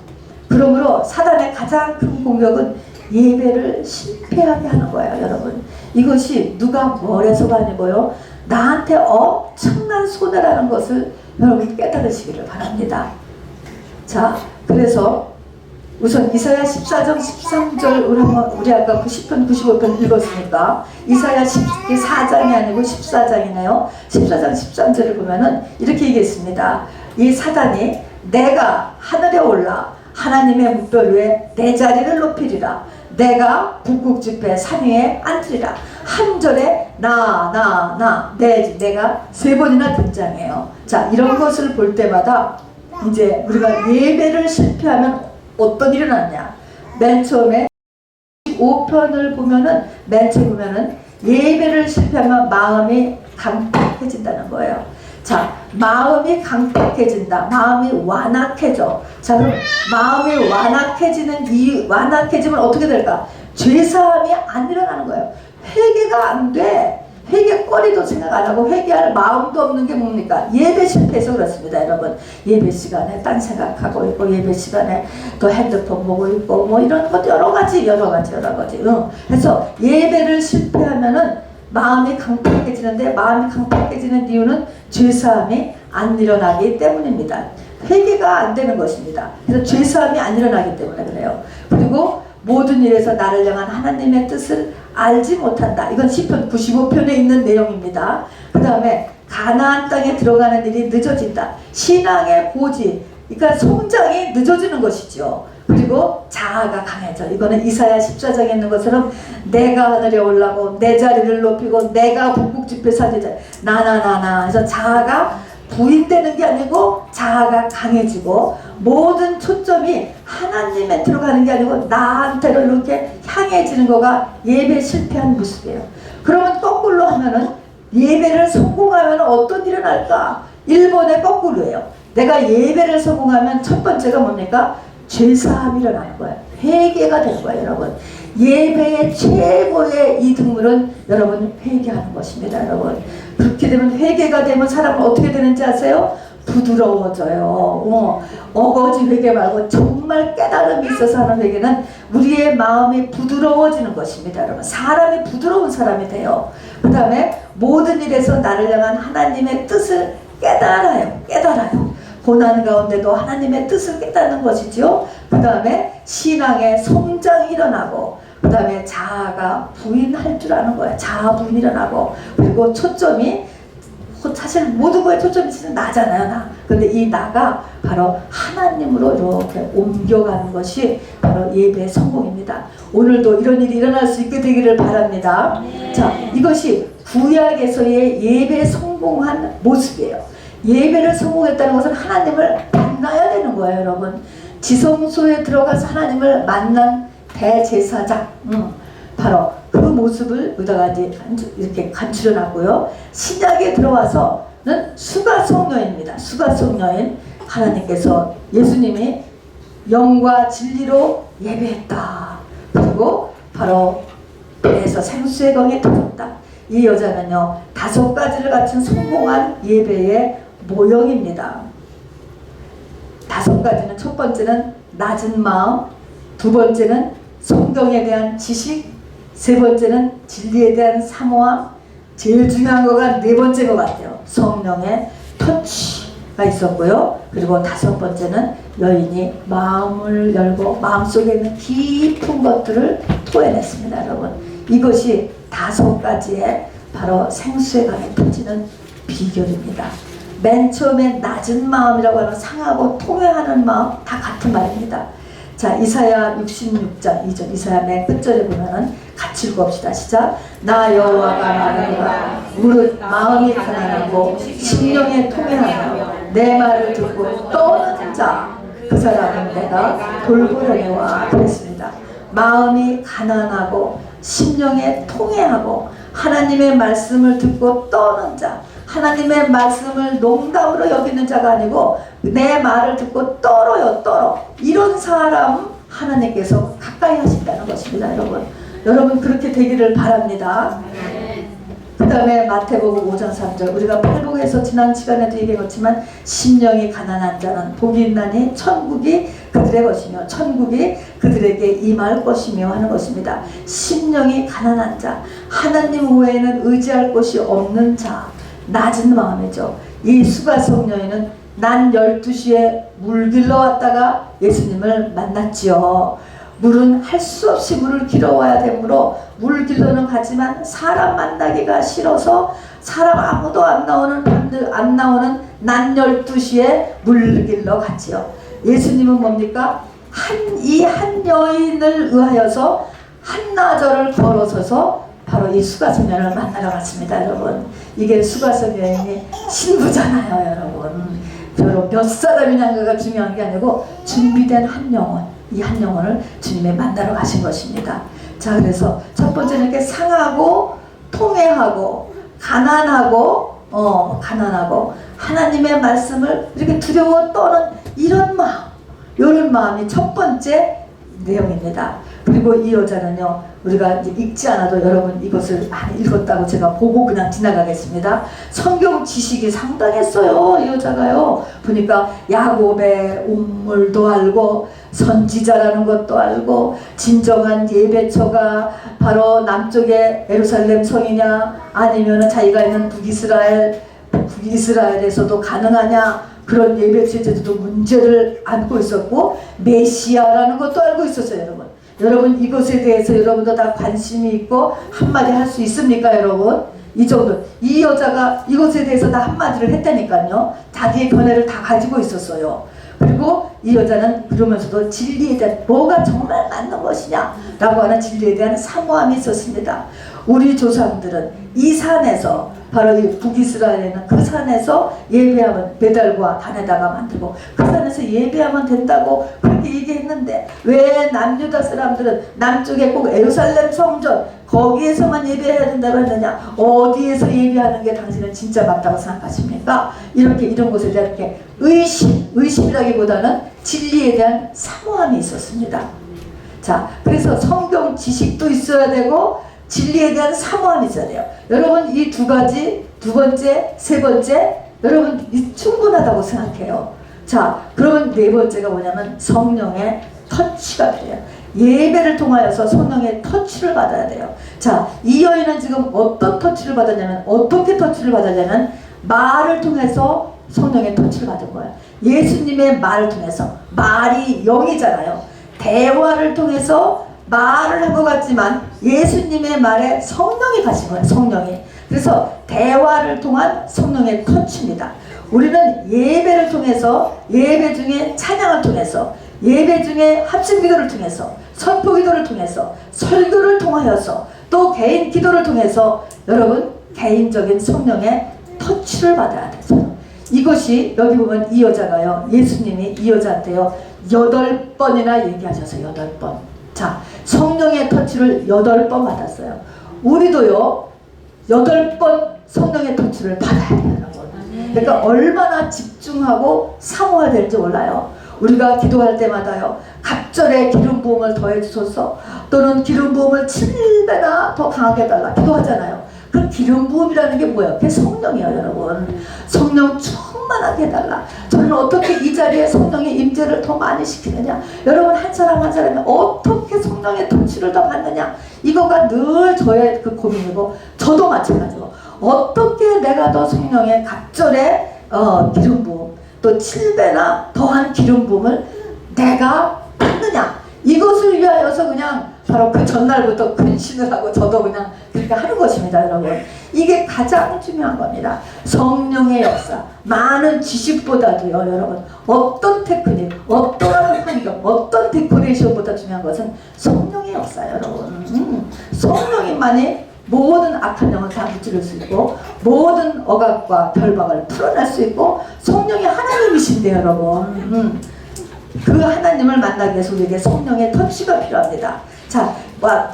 그러므로 사단의 가장 큰 공격은 예배를 실패하게 하는 거예요, 여러분. 이것이 누가 뭐래서가 아니고요, 나한테 엄청난 손해라는 것을 여러분이 깨달으시기를 바랍니다. 자, 그래서 우선 이사야 14장 13절 우리 아까 그 10편 95편 읽었으니까 이사야 14장이 아니고 14장이네요. 14장 13절을 보면은 이렇게 얘기했습니다. 이 사단이 내가 하늘에 올라 하나님의 묵별 위에 내 자리를 높이리라. 내가 북극지폐 산 위에 앉으리라. 한 절에 내가 3번이나 등장해요. 자, 이런 것을 볼 때마다 이제 우리가 예배를 실패하면 어떤 일이 났냐. 맨 처음에 5편을 보면은 맨 처음에 보면은 예배를 실패하면 마음이 강팍해진다는 거예요. 자, 마음이 강팍해진다. 마음이 완악해져. 자, 그럼 마음이 완악해지면 어떻게 될까? 죄사함이 안 일어나는 거예요. 회개가 안 돼. 회개거리도 생각 안 하고 회개할 마음도 없는 게 뭡니까? 예배 실패해서 그렇습니다, 여러분. 예배 시간에 딴 생각하고 있고, 예배 시간에 또 핸드폰 보고 있고, 뭐 이런 것 여러 가지. 그래서 예배를 실패하면은 마음이 강팍해지는데, 마음이 강팍해지는 이유는 죄사함이 안 일어나기 때문입니다. 회개가 안 되는 것입니다. 그래서 죄사함이 안 일어나기 때문에 그래요. 그리고 모든 일에서 나를 향한 하나님의 뜻을 알지 못한다. 이건 시편 95편에 있는 내용입니다. 그 다음에 가나안 땅에 들어가는 일이 늦어진다. 신앙의 고지, 그러니까 성장이 늦어지는 것이죠. 그리고 자아가 강해져. 이거는 이사야 14장에 있는 것처럼 내가 하늘에 올라고 내 자리를 높이고 내가 북극지폐 사지자 나나나나 해서 자아가 부인되는 게 아니고 자아가 강해지고 모든 초점이 하나님에 들어가는 게 아니고 나한테로 이렇게 향해지는 거가 예배 실패한 모습이에요. 그러면 거꾸로 하면은 예배를 성공하면 어떤 일이 날까? 1번의 거꾸로예요. 내가 예배를 성공하면 첫 번째가 뭡니까? 죄사함이 일어나는 거예요. 회개가 되는 거예요, 여러분. 예배의 최고의 이등물은 여러분 회개하는 것입니다, 여러분. 그렇게 되면 회개가 되면 사람은 어떻게 되는지 아세요? 부드러워져요. 어거지 회개 말고 정말 깨달음이 있어서 하는 회개는 우리의 마음이 부드러워지는 것입니다, 여러분. 사람이 부드러운 사람이 돼요. 그 다음에 모든 일에서 나를 향한 하나님의 뜻을 깨달아요. 고난 가운데도 하나님의 뜻을 깨닫는 것이죠. 그 다음에 신앙의 성장이 일어나고, 그 다음에 자아가 부인할 줄 아는 거예요. 자아 부인이 일어나고, 그리고 초점이 사실 모든 거에 초점이 진짜 나잖아요, 나. 근데 이 나가 바로 하나님으로 이렇게 옮겨가는 것이 바로 예배의 성공입니다. 오늘도 이런 일이 일어날 수 있게 되기를 바랍니다. 자, 이것이 구약에서의 예배 성공한 모습이에요. 예배를 성공했다는 것은 하나님을 만나야 되는 거예요, 여러분. 지성소에 들어가서 하나님을 만난 대제사장, 바로 그 모습을 여기다가 이렇게 간추려놨고요. 신약에 들어와서는 수가성 여인입니다. 수가성 여인, 하나님께서 예수님이 영과 진리로 예배했다. 그리고 바로 배에서 생수의 강이 터졌다. 이 여자는요, 5가지를 갖춘 성공한 예배의 모형입니다. 5가지는, 첫 번째는 낮은 마음, 두 번째는 성경에 대한 지식, 세 번째는 진리에 대한 사모함, 제일 중요한 거가 4번째 것 같아요. 성령의 터치가 있었고요. 그리고 5번째는 여인이 마음을 열고 마음속에 있는 깊은 것들을 토해냈습니다, 여러분. 이것이 5가지의 바로 생수의 강이 터지는 비결입니다. 맨 처음에 낮은 마음이라고 하는 상하고 통회하는 마음 다 같은 말입니다. 자, 이사야 66장 2절, 이사야 맨 끝절에 보면은 같이 읽어봅시다. 시작. 나 여호와가 말하노라. 무릇 마음이 가난하고 심령에 통회하며 내 말을 듣고 떠는 자, 그 사람은 내가 돌보려니와 그랬습니다. 마음이 가난하고 심령에 통회하고 하나님의 말씀을 듣고 떠는 자, 하나님의 말씀을 농담으로 여기는 자가 아니고 내 말을 듣고 떨어요, 떨어. 이런 사람 하나님께서 가까이 하신다는 것입니다, 여러분. 여러분 그렇게 되기를 바랍니다. 그 다음에 마태복음 5장 3절, 우리가 팔복에서 지난 시간에도 얘기했지만 심령이 가난한 자는 복이 있나니 천국이 그들의 것이며 천국이 그들에게 임할 것이며 하는 것입니다. 심령이 가난한 자, 하나님 외에는 의지할 곳이 없는 자, 낮은 마음이죠. 이 수가성 여인은 난 12시에 물 길러 왔다가 예수님을 만났지요. 물은 할 수 없이 물을 길어와야 되므로 물 길러는 가지만 사람 만나기가 싫어서 사람 아무도 안 나오는 난 12시에 물 길러 갔지요. 예수님은 뭡니까? 이 한 여인을 의하여서 한나절을 걸어서서 바로 이 수가성 여인을 만나러 갔습니다, 여러분. 이게 수가성 여인이 신부잖아요, 여러분. 별로 몇 사람이냐가 중요한 게 아니고 준비된 한 영혼, 이 한 영혼을 주님이 만나러 가신 것입니다. 자, 그래서 첫 번째는 이렇게 상하고 통회하고 가난하고 가난하고 하나님의 말씀을 이렇게 두려워 떠는 이런 마음이 첫 번째 내용입니다. 그리고 이 여자는요, 우리가 이제 읽지 않아도 여러분 이것을 많이 읽었다고 제가 보고 그냥 지나가겠습니다. 성경 지식이 상당했어요. 이 여자가요. 보니까 야곱의 운물도 알고 선지자라는 것도 알고 진정한 예배처가 바로 남쪽의 예루살렘 성이냐 아니면 자기가 있는 북이스라엘에서도 가능하냐, 그런 예배 체제도 문제를 안고 있었고 메시아라는 것도 알고 있었어요. 여러분 이것에 대해서 여러분도 다 관심이 있고 한마디 할 수 있습니까? 여러분 이 정도, 이 여자가 이것에 대해서 다 한마디를 했다니까요. 자기의 견해를 다 가지고 있었어요. 그리고 이 여자는 그러면서도 진리에 대한 뭐가 정말 맞는 것이냐 라고 하는 진리에 대한 사모함이 있었습니다. 우리 조상들은 이 산에서, 바로 이 북이스라엘에는 그 산에서 예배하면 배달과 단에다가 만들고 그 산에서 예배하면 된다고 그렇게 얘기했는데, 왜 남유다 사람들은 남쪽에 꼭 예루살렘 성전 거기에서만 예배해야 된다고 했느냐, 어디에서 예배하는 게 당신은 진짜 맞다고 생각하십니까? 이런 것에 대한 이렇게 의심이라기보다는 진리에 대한 사모함이 있었습니다. 자, 그래서 성경 지식도 있어야 되고 진리에 대한 사모함이 있어야 돼요. 여러분 이 두 가지, 두 번째, 세 번째, 여러분 충분하다고 생각해요. 자, 그러면 네 번째가 뭐냐면 성령의 터치가 돼요. 예배를 통하여서 성령의 터치를 받아야 돼요. 자, 이 여인은 지금 어떤 터치를 받았냐면, 어떻게 터치를 받았냐면 말을 통해서 성령의 터치를 받은 거예요. 예수님의 말을 통해서, 말이 영이잖아요. 대화를 통해서 말을 한 것 같지만 예수님의 말에 성령이 가신 거예요. 성령이. 그래서 대화를 통한 성령의 터치입니다. 우리는 예배를 통해서, 예배 중에 찬양을 통해서, 예배 중에 합심기도를 통해서, 선포기도를 통해서, 설교를 통하여서, 또 개인 기도를 통해서 여러분 개인적인 성령의 터치를 받아야 돼요. 이것이 여기 보면 이 여자가요, 예수님이 이 여자한테요 8번이나 얘기하셔서 8번. 자, 성령의 터치를 8번 받았어요. 우리도요 8번 성령의 터치를 받아야 돼요, 여러분. 그러니까 얼마나 집중하고 사모해야 될지 몰라요. 우리가 기도할 때마다요, 갑절에 기름 부음을 더해 주소서, 또는 기름 부음을 7배나 더 강하게 해달라 기도하잖아요. 그 기름 부음이라는 게 뭐예요? 그게 성령이에요, 여러분. 성령 충만하게 해달라. 저는 어떻게 이 자리에 성령의 임재를 더 많이 시키느냐, 여러분 한 사람 한 사람이 어떻게 성령의 터치를 더 받느냐, 이거가 늘 저의 그 고민이고, 저도 마찬가지고 어떻게 내가 더 성령의 갑절에 기름 부음, 또 7배나 더한 기름 부음을 내가 받느냐, 이것을 위하여서 그냥 바로 그 전날부터 근신을 하고 저도 그냥 그렇게 하는 것입니다, 여러분. 이게 가장 중요한 겁니다. 성령의 역사, 많은 지식보다도요, 여러분, 어떤 테크닉, 어떠한 환경, 어떤 데코레이션보다 중요한 것은 성령의 역사예요, 여러분. 성령님만이 모든 악한 영을 다 무찌를 수 있고, 모든 억압과 결박을 풀어낼 수 있고, 성령이 하나님이신데요, 여러분. 그 하나님을 만나기 위해서 우리에게 성령의 터치가 필요합니다. 자,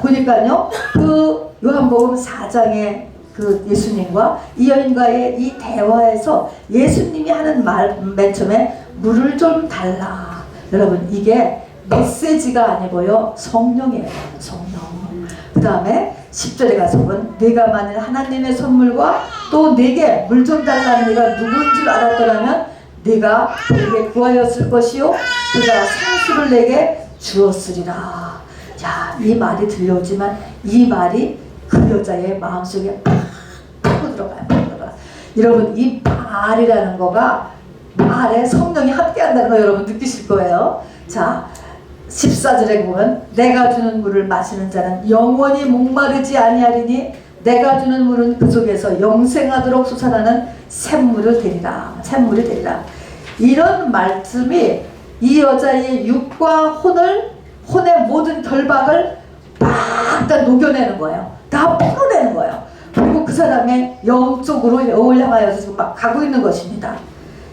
보니까요, 그 요한복음 4장의 그 예수님과 이 여인과의 이 대화에서 예수님이 하는 말, 맨 처음에 물을 좀 달라. 여러분, 이게 메시지가 아니고요, 성령이에요. 성령. 그 다음에 10절에 가서 보면, 내가 만일 하나님의 선물과 또 내게 물 좀 달라는 이가 누구인 줄 알았더라면 네가 내게 구하였을 것이요 그가 생수를 내게 주었으리라. 자, 이 말이 들려오지만 이 말이 그 여자의 마음속에 팍 파고 들어가요. 여러분, 이 말이라는 거가, 말에 성령이 함께한다는 거 여러분 느끼실 거예요. 자, 14절에 보면, 내가 주는 물을 마시는 자는 영원히 목마르지 아니하리니 내가 주는 물은 그 속에서 영생하도록 솟아나는 샘물이 되리라. 샘물이 되리라. 이런 말씀이 이 여자의 육과 혼의 모든 결박을 막 다 녹여내는 거예요. 다 풀어내는 거예요. 그리고 그 사람의 영적으로 영을 향하여서 지금 막 가고 있는 것입니다.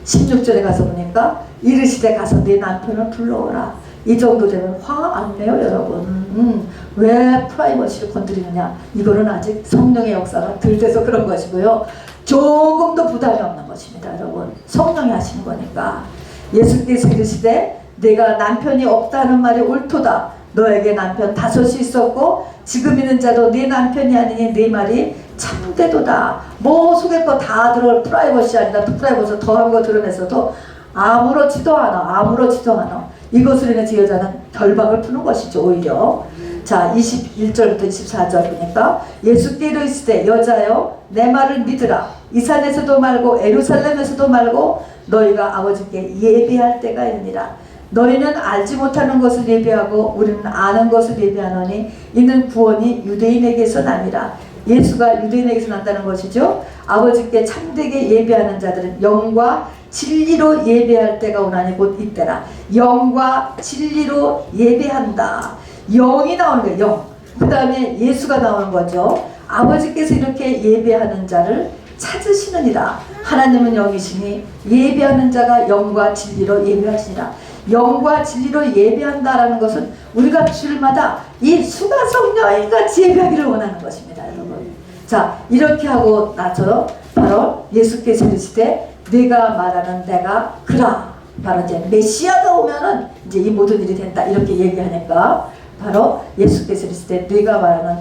16절에 가서 보니까, 이르시되 가서 네 남편을 불러오라. 이 정도 되면 화 안 내요, 여러분. 왜 프라이버시를 건드리느냐? 이거는 아직 성령의 역사가 덜 돼서 그런 것이고요. 조금도 부담이 없는 것입니다. 여러분, 성령이 하시는 거니까. 예수께서 이르시되 내가 남편이 없다는 말이 옳도다. 너에게 남편 5이 있었고 지금 있는 자도 네 남편이 아니니 네 말이 참되도다. 뭐 속에 거 다 들어올 프라이버시 아니다. 프라이버시 더한 거 드러내서도 아무렇지도 않아. 이것으로 인해서 이 여자는 결박을 푸는 것이죠. 오히려. 자, 21절부터 24절 보니까 예수께 이르시되 여자여 내 말을 믿으라. 이 산에서도 말고 예루살렘에서도 말고 너희가 아버지께 예배할 때가 있느니라. 너희는 알지 못하는 것을 예배하고 우리는 아는 것을 예배하노니 이는 구원이 유대인에게서 나니라. 예수가 유대인에게서 난다는 것이죠. 아버지께 참되게 예배하는 자들은 영과 진리로 예배할 때가 오나니 곧 이때라. 영과 진리로 예배한다. 영이 나오는 거예요. 영. 그 다음에 예수가 나오는 거죠. 아버지께서 이렇게 예배하는 자를 찾으시느니라. 하나님은 영이시니 예배하는 자가 영과 진리로 예배하시니라. 영과 진리로 예배한다라는 것은 우리가 주일마다 이 수가성 여인같이 예배하기를 원하는 것입니다. 여러분. 자, 이렇게 하고 나서 바로 예수께서 이르시되 네가 말하는 내가 그라. 바로 이제 메시아가 오면은 이제 이 모든 일이 된다. 이렇게 얘기하니까 바로 예수께서 이르시되 네가 말하는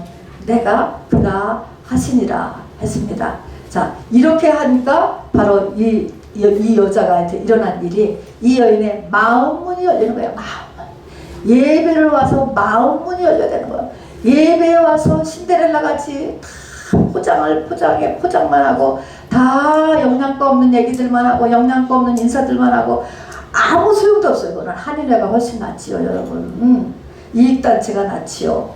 내가 그라 하시니라 했습니다. 자, 이렇게 하니까 바로 이 여자가 일어난 일이 이 여인의 마음문이 열리는 거예요. 마음문. 예배를 와서 마음문이 열려야 되는 거예요. 예배에 와서 신데렐라 같이 다 포장만 하고 다 영양가 없는 얘기들만 하고 영양가 없는 인사들만 하고 아무 소용도 없어요. 그거는 한인회가 훨씬 낫지요, 여러분. 이익단체가 낫지요.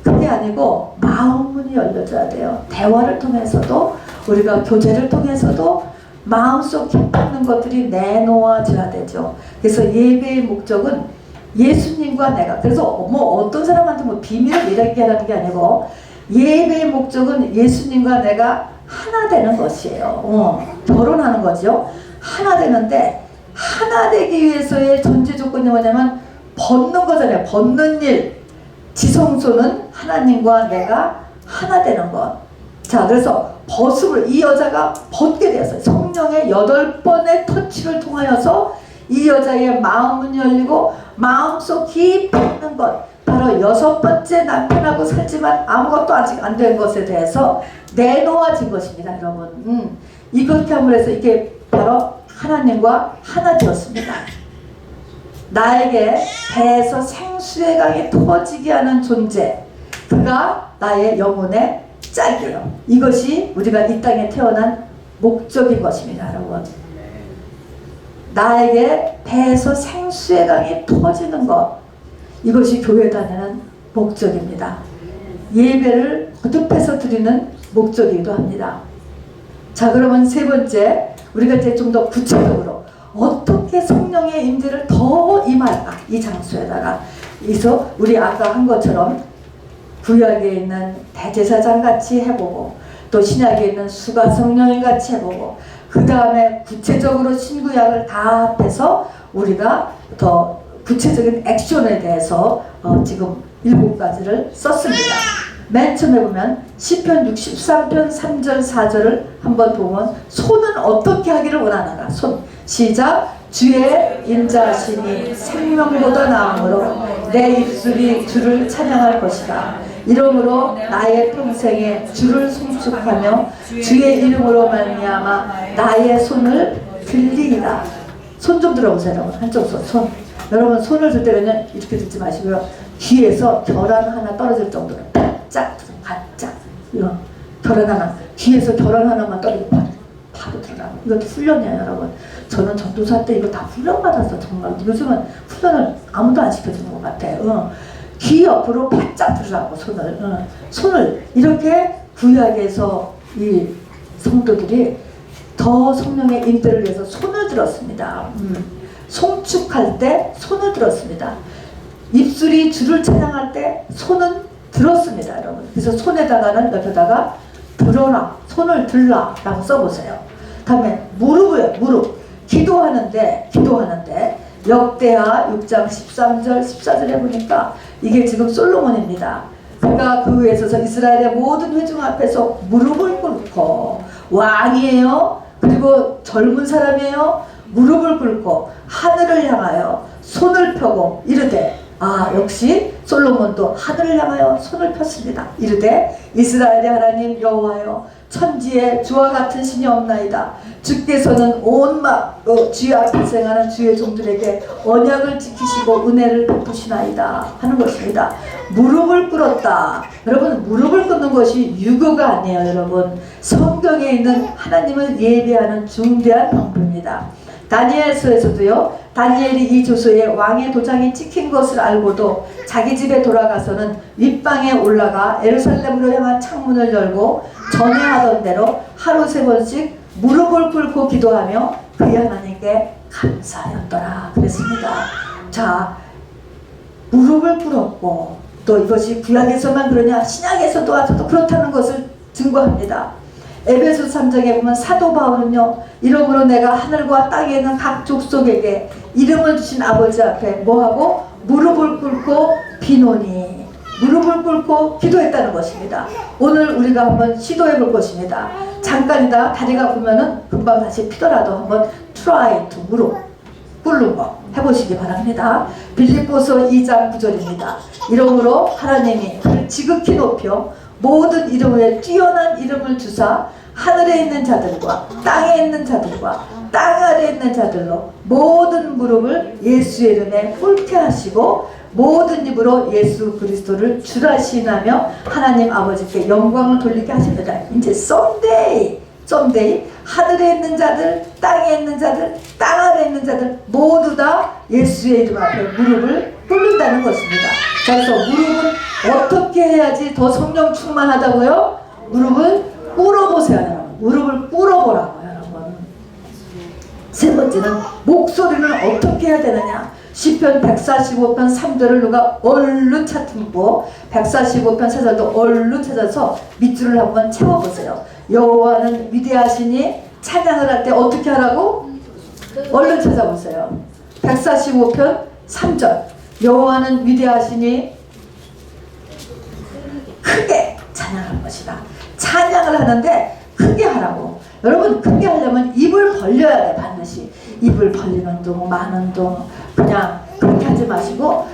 그게 아니고 마음문이 열려줘야 돼요. 대화를 통해서도 우리가 교제를 통해서도 마음속 깊은 것들이 내놓아져야 되죠. 그래서 예배의 목적은 예수님과 내가, 그래서 뭐 어떤 사람한테 뭐 비밀을 이렇게 하는 게 아니고 예배의 목적은 예수님과 내가 하나 되는 것이에요. 결혼하는 거죠. 하나 되는데 하나 되기 위해서의 전제 조건이 뭐냐면 벗는 거잖아요. 벗는 일. 지성소는 하나님과 내가 하나 되는 것. 자, 그래서 벗음을 이 여자가 벗게 되었어요. 성령의 8번의 터치를 통하여서 이 여자의 마음은 열리고 마음속 깊이 있는 것, 바로 6번째 남편하고 살지만 아무것도 아직 안 된 것에 대해서 내놓아진 것입니다. 여러분. 이렇게 함으로 해서 이게 바로 하나님과 하나 되었습니다. 나에게 배에서 생수의 강이 터지게 하는 존재, 그가 나의 영혼의 짝이에요. 이것이 우리가 이 땅에 태어난 목적인 것입니다. 여러분. 나에게 배에서 생수의 강이 터지는 것, 이것이 교회 다니는 목적입니다. 예배를 거듭해서 드리는 목적이기도 합니다. 자, 그러면 세 번째, 우리가 이제 좀 더 구체적으로 어떻게 성령의 임재를 더 임할까? 이 장소에다가. 그래서 우리 아까 한 것처럼 구약에 있는 대제사장 같이 해보고 또 신약에 있는 수가 성령인 같이 해보고 그 다음에 구체적으로 신구약을 다 합해서 우리가 더 구체적인 액션에 대해서 지금 7가지를 썼습니다. 맨 처음에 보면 시편 63편 3절 4절을 한번 보면 손은 어떻게 하기를 원하는가? 손. 시작. 주의 인자하시니 생명보다 나음으로 내 입술이 주를 찬양할 것이다. 이러므로 나의 평생에 주를 송축하며 주의 이름으로 말미암아 나의 손을 들리리라. 손 좀 들어보세요. 여러분. 한쪽 손. 여러분 손을 들 때는 이렇게 들지 마시고요. 귀에서 결함 하나 떨어질 정도로 바짝 이런 결함 하나, 귀에서 결함 하나만 떨어지고 바로 들어가고. 이것도 훈련이에요. 여러분. 저는 전도사 때 이거 다 훈련받았어. 정말. 요즘은 훈련을 아무도 안 시켜주는 것 같아요. 귀 옆으로 바짝 들으라고 손을 이렇게 구약에서 이 성도들이 더 성령의 인도를 위해서 손을 들었습니다. 송축할 때 손을 들었습니다. 입술이 주를 찬양할 때 손은 들었습니다. 여러분. 그래서 손에다가는 옆에다가 들어라, 손을 들라 라고 써보세요. 다음에 무릎. 기도하는데 역대하 6장 13절 14절에 보니까 이게 지금 솔로몬입니다. 그가 그 위에 서서 이스라엘의 모든 회중 앞에서 무릎을 꿇고 왕이에요. 그리고 젊은 사람이에요. 무릎을 꿇고 하늘을 향하여 손을 펴고 이르되, 역시 솔로몬도 하늘을 향하여 손을 폈습니다. 이르되 이스라엘의 하나님 여호와여, 천지에 주와 같은 신이 없나이다. 주께서는 온 주의 앞에서 행하는 주의 종들에게 언약을 지키시고 은혜를 베푸시나이다 하는 것입니다. 무릎을 꿇었다. 여러분, 무릎을 꿇는 것이 유교가 아니에요. 여러분, 성경에 있는 하나님을 예배하는 중대한 방법입니다. 다니엘서에서도요, 다니엘이 이 조서에 왕의 도장이 찍힌 것을 알고도 자기 집에 돌아가서는 윗방에 올라가 예루살렘으로 향한 창문을 열고 전에 하던 대로 하루 3번씩 무릎을 꿇고 기도하며 그의 하나님께 감사하였더라 그랬습니다. 자, 무릎을 꿇었고, 또 이것이 구약에서만 그러냐 신약에서도 아직도 그렇다는 것을 증거합니다. 에베소 3장에 보면 사도 바울은요, 이러므로 내가 하늘과 땅에 있는 각 족속에게 이름을 주신 아버지 앞에 뭐하고? 무릎을 꿇고 비노니, 무릎을 꿇고 기도했다는 것입니다. 오늘 우리가 한번 시도해 볼 것입니다. 잠깐이다 다리가 보면은 금방 다시 피더라도 한번 try to 무릎 꿇는 거 해보시기 바랍니다. 빌립보서 2장 9절입니다. 이러므로 하나님이 그를 지극히 높여 모든 이름 위에 뛰어난 이름을 주사 하늘에 있는 자들과 땅에 있는 자들과 땅 아래에 있는 자들로 모든 무릎을 예수의 이름에 꿇게 하시고 모든 입으로 예수 그리스도를 주라시나며 하나님 아버지께 영광을 돌리게 하십니다. 이제 someday 하늘에 있는 자들, 땅에 있는 자들, 땅 아래에 있는 자들 모두 다 예수의 이름 앞에 무릎을 꿇는다는 것입니다. 그래서 무릎은 어떻게 해야지 더 성령 충만하다고요? 무릎을 꿇어보세요, 여러분. 무릎을 꿇어보라고요, 여러분. 세 번째는 목소리는 어떻게 해야 되느냐? 시편 145편 3절을 누가 얼른 찾고 145편 4절도 얼른 찾아서 밑줄을 한번 채워보세요. 여호와는 위대하시니 찬양을 할 때 어떻게 하라고? 얼른 찾아보세요. 145편 3절 여호와는 위대하시니 크게 찬양할 것이다. 찬양을 하는데 크게 하라고. 여러분, 크게 하려면 입을 벌려야 돼. 반드시 입을 벌리는 둥 마는 둥 그냥 그렇게 하지 마시고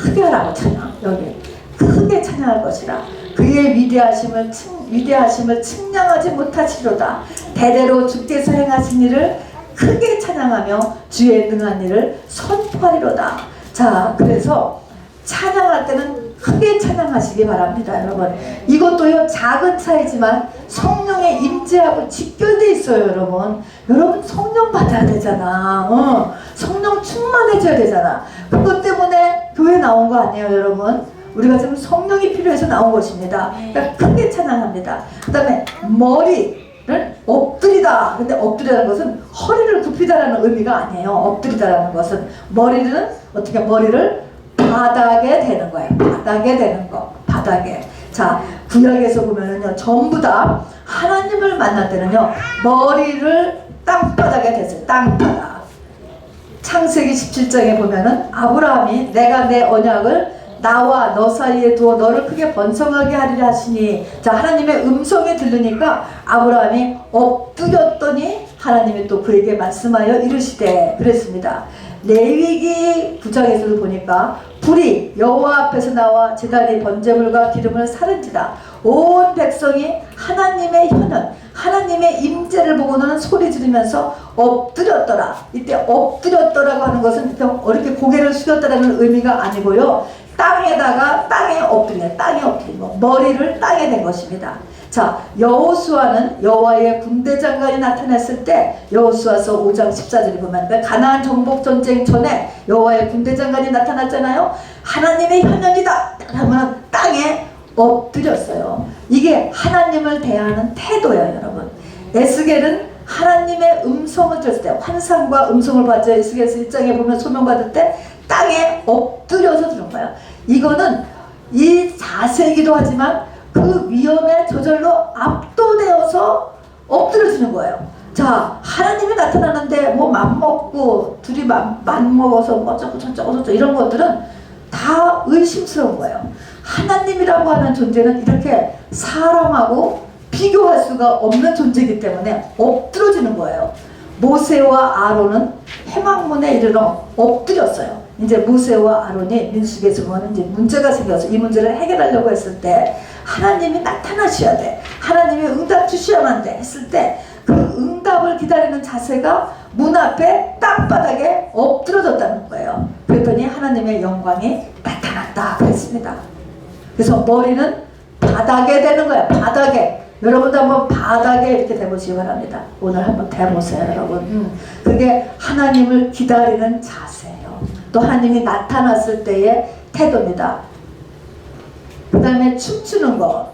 크게 하라고. 찬양. 여기 크게 찬양할 것이라. 그의 위대하심을 측량하지 못하시로다. 대대로 주께서 행하신 일을 크게 찬양하며 주의 능한 일을 선포하리로다. 자, 그래서 찬양할 때는 크게 찬양하시기 바랍니다, 여러분. 이것도요, 작은 차이지만 성령의 임재하고 직결돼 있어요, 여러분. 여러분, 성령 받아야 되잖아. 성령 충만해져야 되잖아. 그것 때문에 교회 나온 거 아니에요, 여러분? 우리가 지금 성령이 필요해서 나온 것입니다. 그러니까 크게 찬양합니다. 그 다음에 머리를 엎드리다. 근데 엎드리다는 것은 허리를 굽히다라는 의미가 아니에요. 엎드리다라는 것은 머리는 어떻게 머리를 바닥에 대는 거예요. 바닥에 대는 거. 바닥에. 자, 구약에서 보면은요, 전부 다 하나님을 만날 때는요, 머리를 땅바닥에 댔어요. 땅바닥. 창세기 17장에 보면은 아브라함이 내가 내 언약을 나와 너 사이에 두어 너를 크게 번성하게 하리라 하시니, 자, 하나님의 음성이 들리니까 아브라함이 엎드렸더니 하나님이 또 그에게 말씀하여 이르시되 그랬습니다. 레위기 9장에서도 보니까 불이 여호와 앞에서 나와 제단의 번제물과 기름을 사른지라. 온 백성이 하나님의 현현, 하나님의 임재를 보고는 소리 지르면서 엎드렸더라. 이때 엎드렸더라고 하는 것은 이렇게 고개를 숙였다라는 의미가 아니고요, 땅에다가 땅에 엎드리고 머리를 땅에 댄 것입니다. 자, 여호수아는 여호와의 군대 장관이 나타났을 때 여호수아서 5장 14절에 보면 가나안 정복 전쟁 전에 여호와의 군대 장관이 나타났잖아요. 하나님의 현현이다 하면 땅에 엎드렸어요. 이게 하나님을 대하는 태도예요, 여러분. 에스겔은 하나님의 음성을 들었을 때, 환상과 음성을 받죠. 에스겔서 1장에 보면 소명받을 때 땅에 엎드려서 들은 거예요. 이거는 이 자세이기도 하지만 그 위험에 저절로 압도되어서 엎드려지는 거예요. 자, 하나님이 나타나는데 뭐 맘먹고 둘이 맘먹어서 어쩌고 저쩌고 이런 것들은 다 의심스러운 거예요. 하나님이라고 하는 존재는 이렇게 사람하고 비교할 수가 없는 존재이기 때문에 엎드러지는 거예요. 모세와 아론은 회막문에 이르러 엎드렸어요. 이제 모세와 아론이 민수기에서 보면 이제 문제가 생겨서 이 문제를 해결하려고 했을 때 하나님이 나타나셔야 돼. 하나님이 응답 주셔야만 돼. 했을 때 그 응답을 기다리는 자세가 문 앞에 땅바닥에 엎드러졌다는 거예요. 그랬더니 하나님의 영광이 나타났다 그랬습니다. 그래서 머리는 바닥에 되는 거예요. 바닥에. 여러분도 한번 바닥에 이렇게 대보시기 바랍니다. 오늘 한번 대보세요, 여러분. 그게 하나님을 기다리는 자세예요. 또 하나님이 나타났을 때의 태도입니다. 그 다음에 춤추는 거.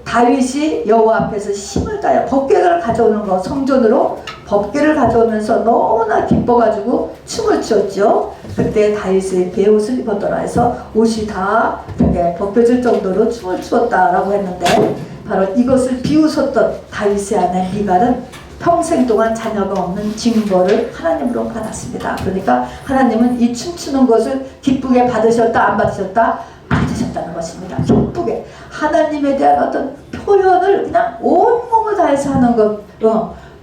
다윗이 여호와 앞에서 힘을 다해 법궤를 가져오는 거, 성전으로 법궤를 가져오면서 너무나 기뻐가지고 춤을 추었죠. 그때 다윗이 베옷을 입었더라 해서 옷이 다 이렇게 벗겨질 정도로 춤을 추었다라고 했는데, 바로 이것을 비웃었던 다윗의 아내 미갈은 평생 동안 자녀가 없는 징벌을 하나님으로 받았습니다. 그러니까 하나님은 이 춤추는 것을 기쁘게 받으셨다, 안 받으셨다? 받으셨다는 것입니다. 기쁘게 하나님에 대한 어떤 표현을 그냥 온몸을 다해서 하는 것,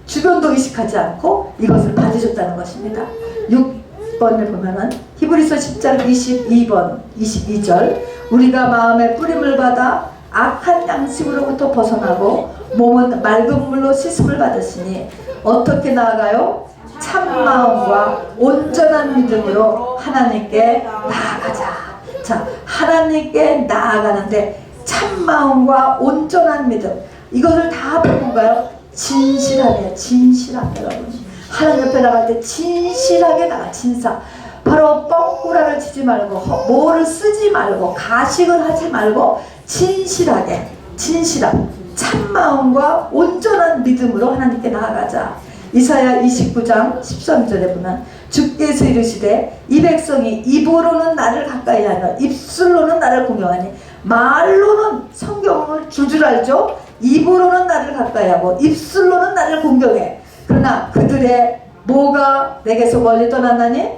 주변도 의식하지 않고 이것을 받으셨다는 것입니다. 6번을 보면은 히브리서 10장 22번 22절, 우리가 마음의 뿌림을 받아 악한 양심으로부터 벗어나고 몸은 맑은 물로 씻음을 받으시니 어떻게 나아가요? 참 마음과 온전한 믿음으로 하나님께 나아가자. 자, 하나님께 나아가는데 참 마음과 온전한 믿음, 이것을 다 뭔가요? 진실하게, 진실하게. 여러분, 하나님 옆에 나갈 때 진실하게 나가. 진사. 바로 뻥꾸라를 치지 말고, 뭐를 쓰지 말고, 가식을 하지 말고 진실하게, 진실한 참마음과 온전한 믿음으로 하나님께 나아가자. 이사야 29장 13절에 보면 주께서 이르시되 이 백성이 입으로는 나를 가까이 하며 입술로는 나를 공경하니, 말로는 성경을 줄줄 알죠. 입으로는 나를 가까이 하고 입술로는 나를 공경해. 그러나 그들의 뭐가 내게서 멀리 떠났나니?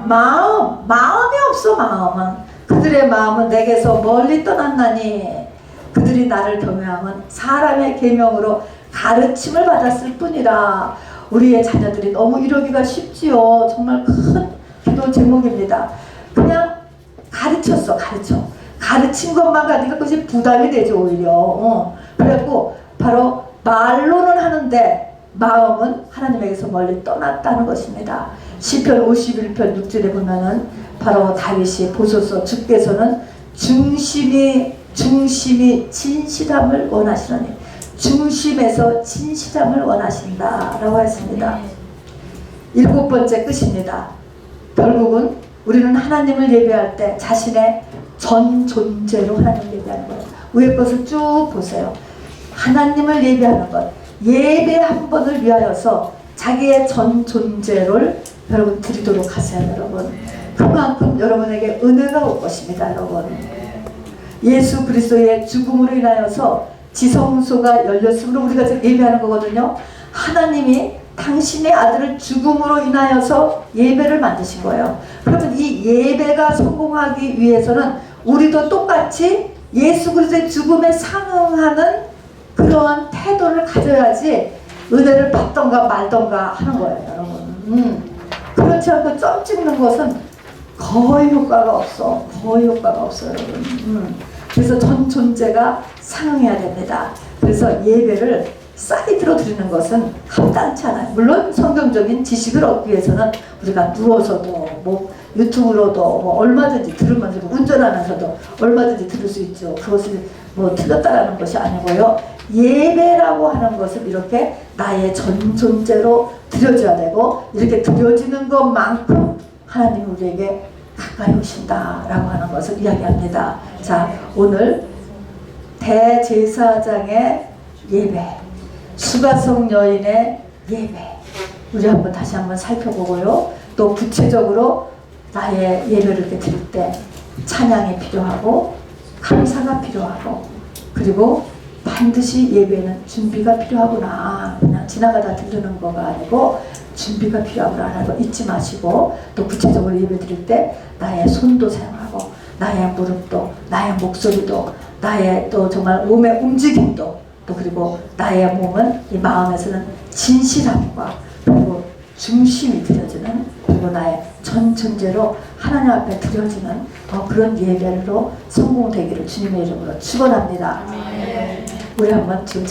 마음이 없어. 마음은, 그들의 마음은 내게서 멀리 떠났나니 그들이 나를 경외함은 사람의 계명으로 가르침을 받았을 뿐이라. 우리의 자녀들이 너무 이러기가 쉽지요. 정말 큰 기도 제목입니다. 그냥 가르쳤어. 가르친 것만 가니까 그것이 부담이 되죠, 오히려. 그래갖고 바로 말로는 하는데 마음은 하나님에게서 멀리 떠났다는 것입니다. 시편 51편 6절에 보면은 바로 다윗이 보소서 주께서는 중심이 진실함을 원하시노니, 중심에서 진실함을 원하신다 라고 했습니다. 7번째 끝입니다. 결국은 우리는 하나님을 예배할 때 자신의 전 존재로 하나님을 예배하는 거예요. 위에 것을 쭉 보세요. 하나님을 예배하는 것, 예배 한 번을 위하여서 자기의 전 존재를 여러분 드리도록 하세요. 여러분, 그만큼 여러분에게 은혜가 올 것입니다. 여러분, 예수 그리스도의 죽음으로 인하여서 지성소가 열렸으므로 우리가 지금 예배하는 거거든요. 하나님이 당신의 아들을 죽음으로 인하여서 예배를 만드신 거예요. 그러면 이 예배가 성공하기 위해서는 우리도 똑같이 예수 그리스도의 죽음에 상응하는 그러한 태도를 가져야지 은혜를 받던가 말던가 하는 거예요, 여러분. 그렇지 않고 점 찍는 것은 거의 효과가 없어. 여러분. 그래서 전 존재가 상응해야 됩니다. 그래서 예배를 사이드로 드리는 것은 합당치 않아요. 물론 성경적인 지식을 얻기 위해서는 우리가 누워서도 뭐 유튜브로도 뭐 얼마든지 들으면서, 운전하면서도 얼마든지 들을 수 있죠. 그것을 뭐 틀렸다라는 것이 아니고요. 예배라고 하는 것을 이렇게 나의 전 존재로 드려져야 되고, 이렇게 드려지는 것만큼 하나님 우리에게 가까이 오신다라고 하는 것을 이야기합니다. 자, 오늘 대제사장의 예배, 수가성 여인의 예배, 우리 한번 다시 한번 살펴보고요. 또 구체적으로 나의 예배를 이렇게 드릴 때 찬양이 필요하고 감사가 필요하고, 그리고 반드시 예배는 준비가 필요하구나. 그냥 지나가다 들르는 거가 아니고 준비가 필요하구나 하는 거 잊지 마시고, 또 구체적으로 예배 드릴 때 나의 손도 사용하고 나의 무릎도, 나의 목소리도, 나의 또 정말 몸의 움직임도 또 그리고 나의 몸은 이 마음에서는 진실함과 그리고 중심이 드려지는 그리고 나의 전 존재로 하나님 앞에 드려지는 그런 예배로 성공되기를 주님의 이름으로 축원합니다. 우리 한번 지금